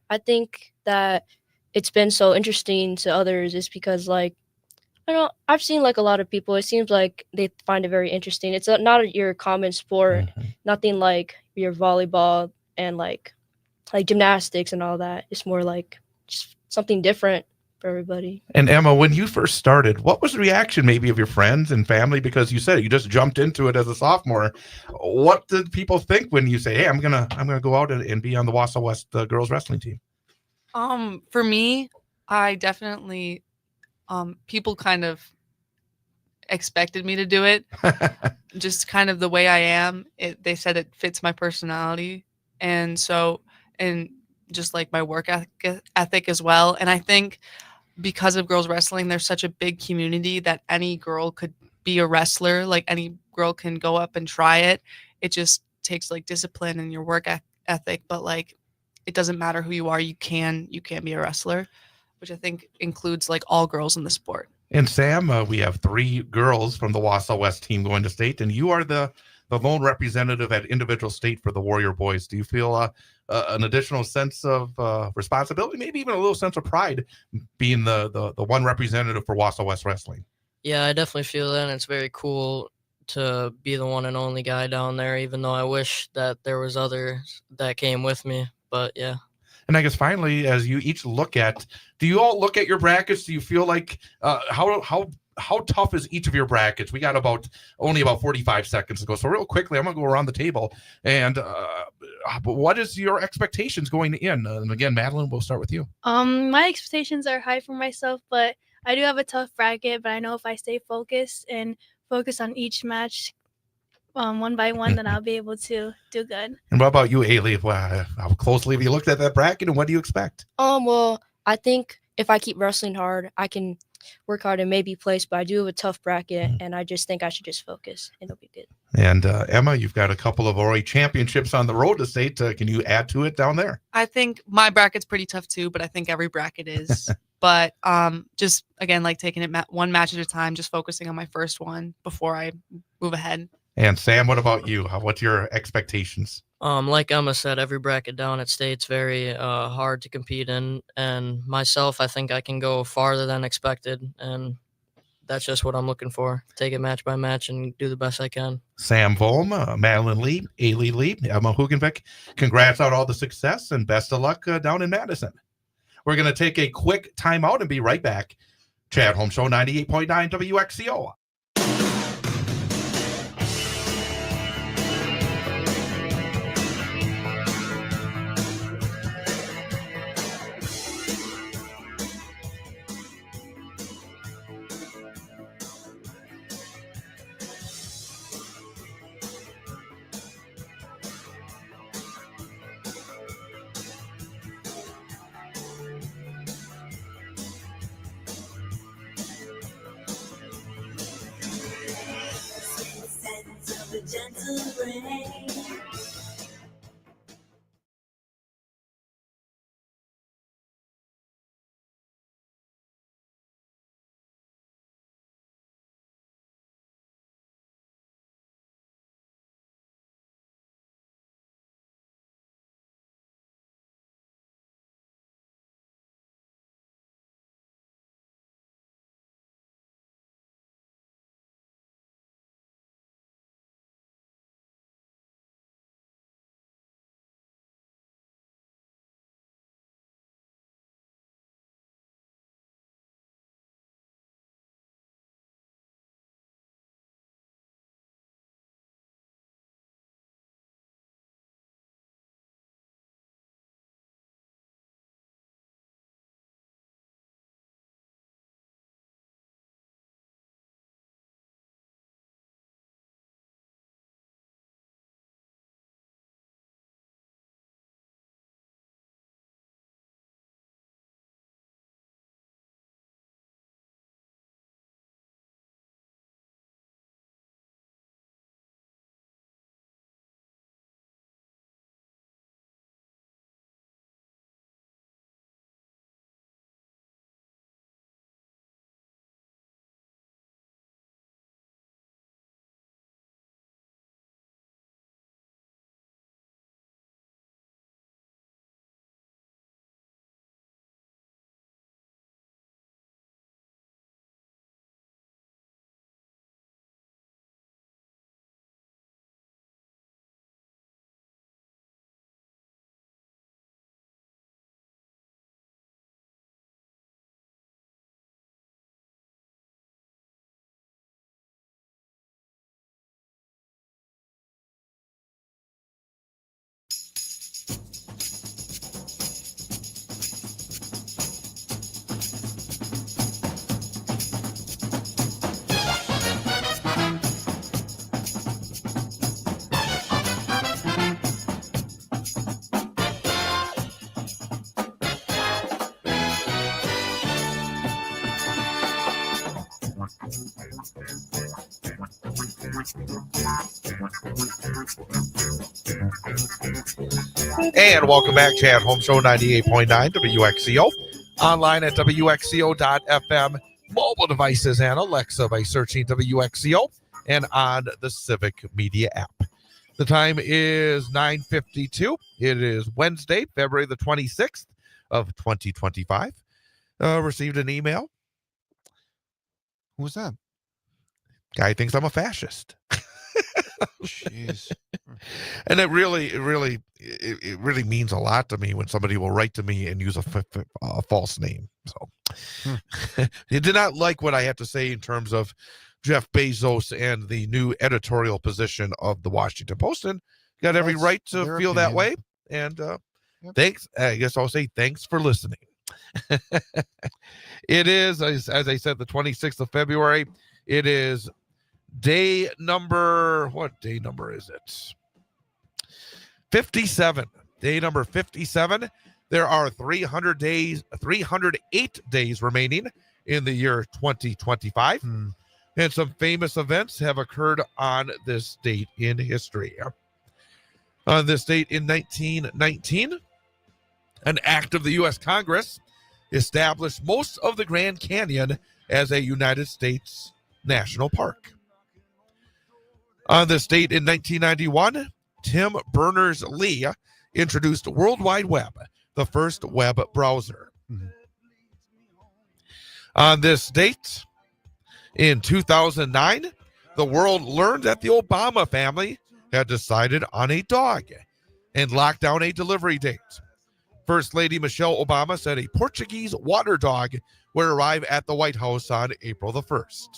I think that it's been so interesting to others is because, like, I don't know, I've seen like a lot of people, it seems like they find it very interesting. It's not your common sport, nothing like your volleyball and like gymnastics and all that. It's more like just something different for everybody. And Emma, when you first started, what was the reaction maybe of your friends and family? Because you said you just jumped into it as a sophomore. What did people think when you say, "Hey, I'm gonna go out and be on the Wausau West girls wrestling team"? For me, I definitely people kind of expected me to do it. Just kind of the way I am. They said it fits my personality, and just like my work ethic as well. And I think because of girls wrestling, there's such a big community that any girl could be a wrestler. Like any girl can go up and try it. It just takes like discipline and your work ethic, but like it doesn't matter who you are, you can be a wrestler, which I think includes like all girls in the sport. And Sam, we have 3 girls from the Wausau West team going to state, and you are the lone representative at individual state for the Warrior Boys. Do you feel an additional sense of responsibility, maybe even a little sense of pride, being the one representative for Wausau West Wrestling? Yeah, I definitely feel that, and it's very cool to be the one and only guy down there, even though I wish that there was others that came with me. But yeah. And I guess finally, as you each do you all look at your brackets? Do you feel like how tough is each of your brackets? We got only about 45 seconds to go. So real quickly, I'm going to go around the table. And what is your expectations going in? And again, Madeline, we'll start with you. My expectations are high for myself, but I do have a tough bracket. But I know if I stay focused and focus on each match one by one, then I'll be able to do good. And what about you, Ailey? How closely have you looked at that bracket, and what do you expect? Well, I think if I keep wrestling hard, I can work hard and maybe place, but I do have a tough bracket, and I just think I should just focus, and it'll be good. And Emma, you've got a couple of already championships on the road to state. Can you add to it down there? I think my bracket's pretty tough too, but I think every bracket is. But just again, like taking it one match at a time, just focusing on my first one before I move ahead. And Sam, what about you? What's your expectations? Like Emma said, every bracket down at state's very hard to compete in, and myself, I think I can go farther than expected, and that's just what I'm looking for. Take it match by match and do the best I can. Sam Volm, Madeline Lee, Ailey Lee, Emma Hugenbeck, congrats on all the success and best of luck down in Madison. We're going to take a quick timeout and be right back. Chad Holmes Show, 98.9 WXCO. gentle rain. And welcome back, Chad Holmes Show 98.9 WXCO. Online at WXCO.FM. Mobile devices and Alexa by searching WXCO and on the Civic Media app. The time is 9:52. It is Wednesday, February the 26th of 2025. Received an email. Who was that? Guy thinks I'm a fascist. Jeez. And it really means a lot to me when somebody will write to me and use a false name. So he did not like what I had to say in terms of Jeff Bezos and the new editorial position of the Washington Post, and got every That's right to their feel that way. opinion. And Yep. thanks. I guess I'll say thanks for listening. It is, as I said, the 26th of February. It is day number, what day number is it? 57. Day number 57. There are 308 days remaining in the year 2025. And some famous events have occurred on this date in history. On this date in 1919, an act of the U.S. Congress established most of the Grand Canyon as a United States national park. On this date in 1991, Tim Berners-Lee introduced World Wide Web, the first web browser. On this date in 2009, the world learned that the Obama family had decided on a dog and locked down a delivery date. First Lady Michelle Obama said a Portuguese water dog would arrive at the White House on April the 1st.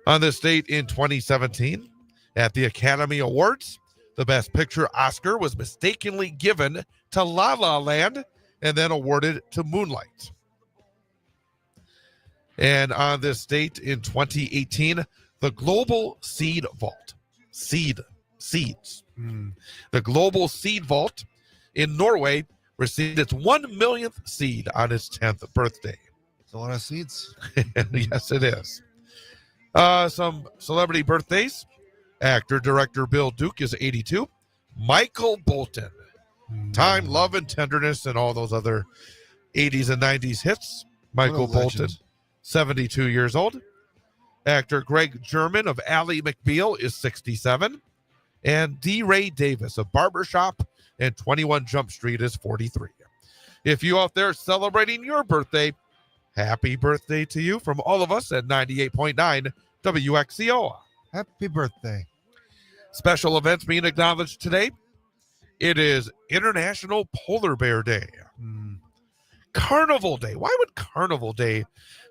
On this date in 2017, at the Academy Awards, the Best Picture Oscar was mistakenly given to La La Land and then awarded to Moonlight. And on this date in 2018, the Global Seed Vault, seeds. The Global Seed Vault in Norway received its 1 millionth seed on its 10th birthday. It's a lot of seeds. Yes, it is. Some celebrity birthdays. Actor, director Bill Duke is 82. Michael Bolton. Time, Love, and Tenderness, and all those other 80s and 90s hits. Michael Bolton, 72 years old. Actor Greg German of Ally McBeal is 67. And D. Ray Davis of Barbershop and 21 Jump Street is 43. If you out there celebrating your birthday, happy birthday to you from all of us at 98.9 WXCO. Happy birthday. Special events being acknowledged today. It is International Polar Bear Day. Carnival Day. Why would Carnival Day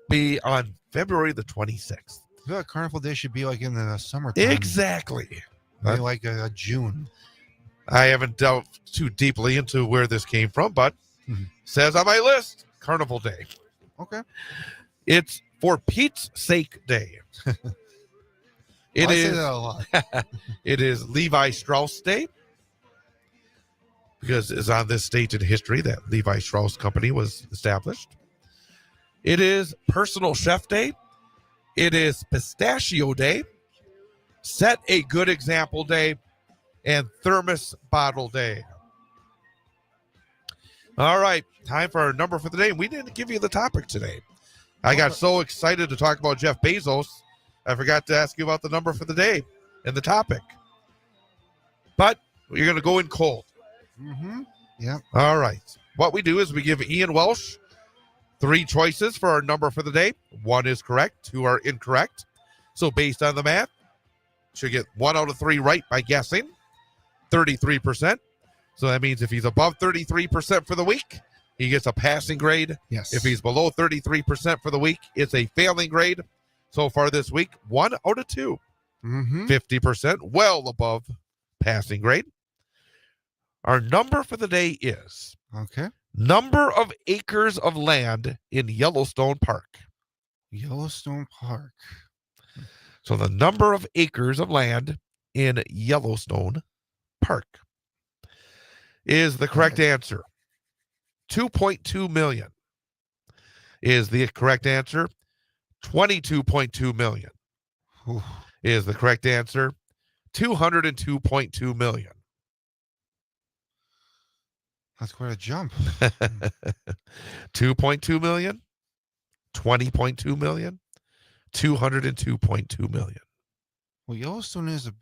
be on February the 26th? I feel like Carnival Day should be like in the summertime. Exactly. Maybe like June. I haven't delved too deeply into where this came from, but says on my list, Carnival Day. Okay. It's For Pete's Sake Day. I say that a lot. It is Levi Strauss Day, because it's on this date in history that Levi Strauss Company was established. It is Personal Chef Day. It is Pistachio Day, Set a Good Example Day, and Thermos Bottle Day. All right, time for our number for the day. We didn't give you the topic today. I got so excited to talk about Jeff Bezos, I forgot to ask you about the number for the day and the topic. But you're going to go in cold. Yeah. All right. What we do is we give Ian Welsh 3 choices for our number for the day. 1 is correct, 2 are incorrect. So based on the math, should get 1 out of 3 right by guessing. 33%. So that means if he's above 33% for the week, he gets a passing grade. Yes. If he's below 33% for the week, it's a failing grade. So far this week, 1 out of 2. 50%, well above passing grade. Our number for the day is number of acres of land in Yellowstone Park. Yellowstone Park. So the number of acres of land in Yellowstone Park is the correct answer. 2.2 million is the correct answer. 22.2 million is the correct answer. 202.2 million. That's quite a jump. 2.2 million, 20.2 million, 202.2 million. Well, Yellowstone is a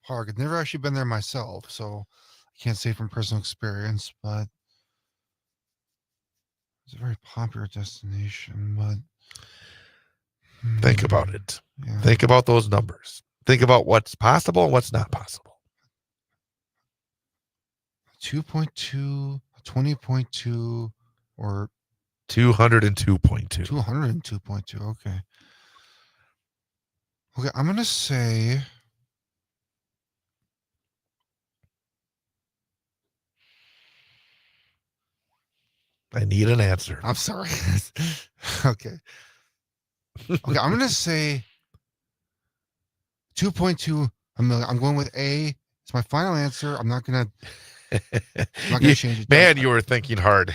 park. I've never actually been there myself, so I can't say from personal experience, but it's a very popular destination. But think about it. Yeah. Think about those numbers. Think about what's possible and what's not possible. 2.2, 20.2, or 202.2. 202.2. Okay. Okay, I'm gonna say I need an answer. I'm sorry. Okay. Okay, I'm gonna say 2.2 million. I'm going with A. It's my final answer. I'm not gonna change it. Man, you were thinking hard.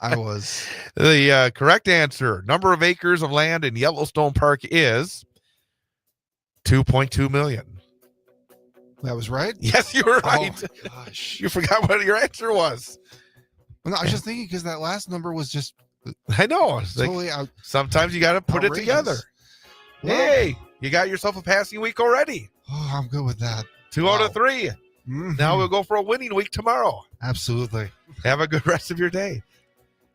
I was. The correct answer, number of acres of land in Yellowstone Park is 2.2 million. That was right? Yes, you were right. Oh my gosh. You forgot what your answer was. Well, no, I was just thinking because that last number was just... I know. Totally sometimes you got to put outrageous. It together. Well, hey, you got yourself a passing week already. Oh, I'm good with that. 2 out of 3. Now we'll go for a winning week tomorrow. Absolutely. Have a good rest of your day.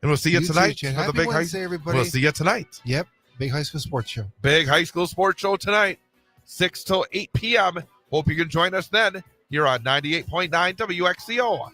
And we'll see you tonight. Too, Happy Big Wednesday, everybody. We'll see you tonight. Yep. Big High School Sports Show. Big High School Sports Show tonight, 6 till 8 p.m. Hope you can join us then here on 98.9 WXCO.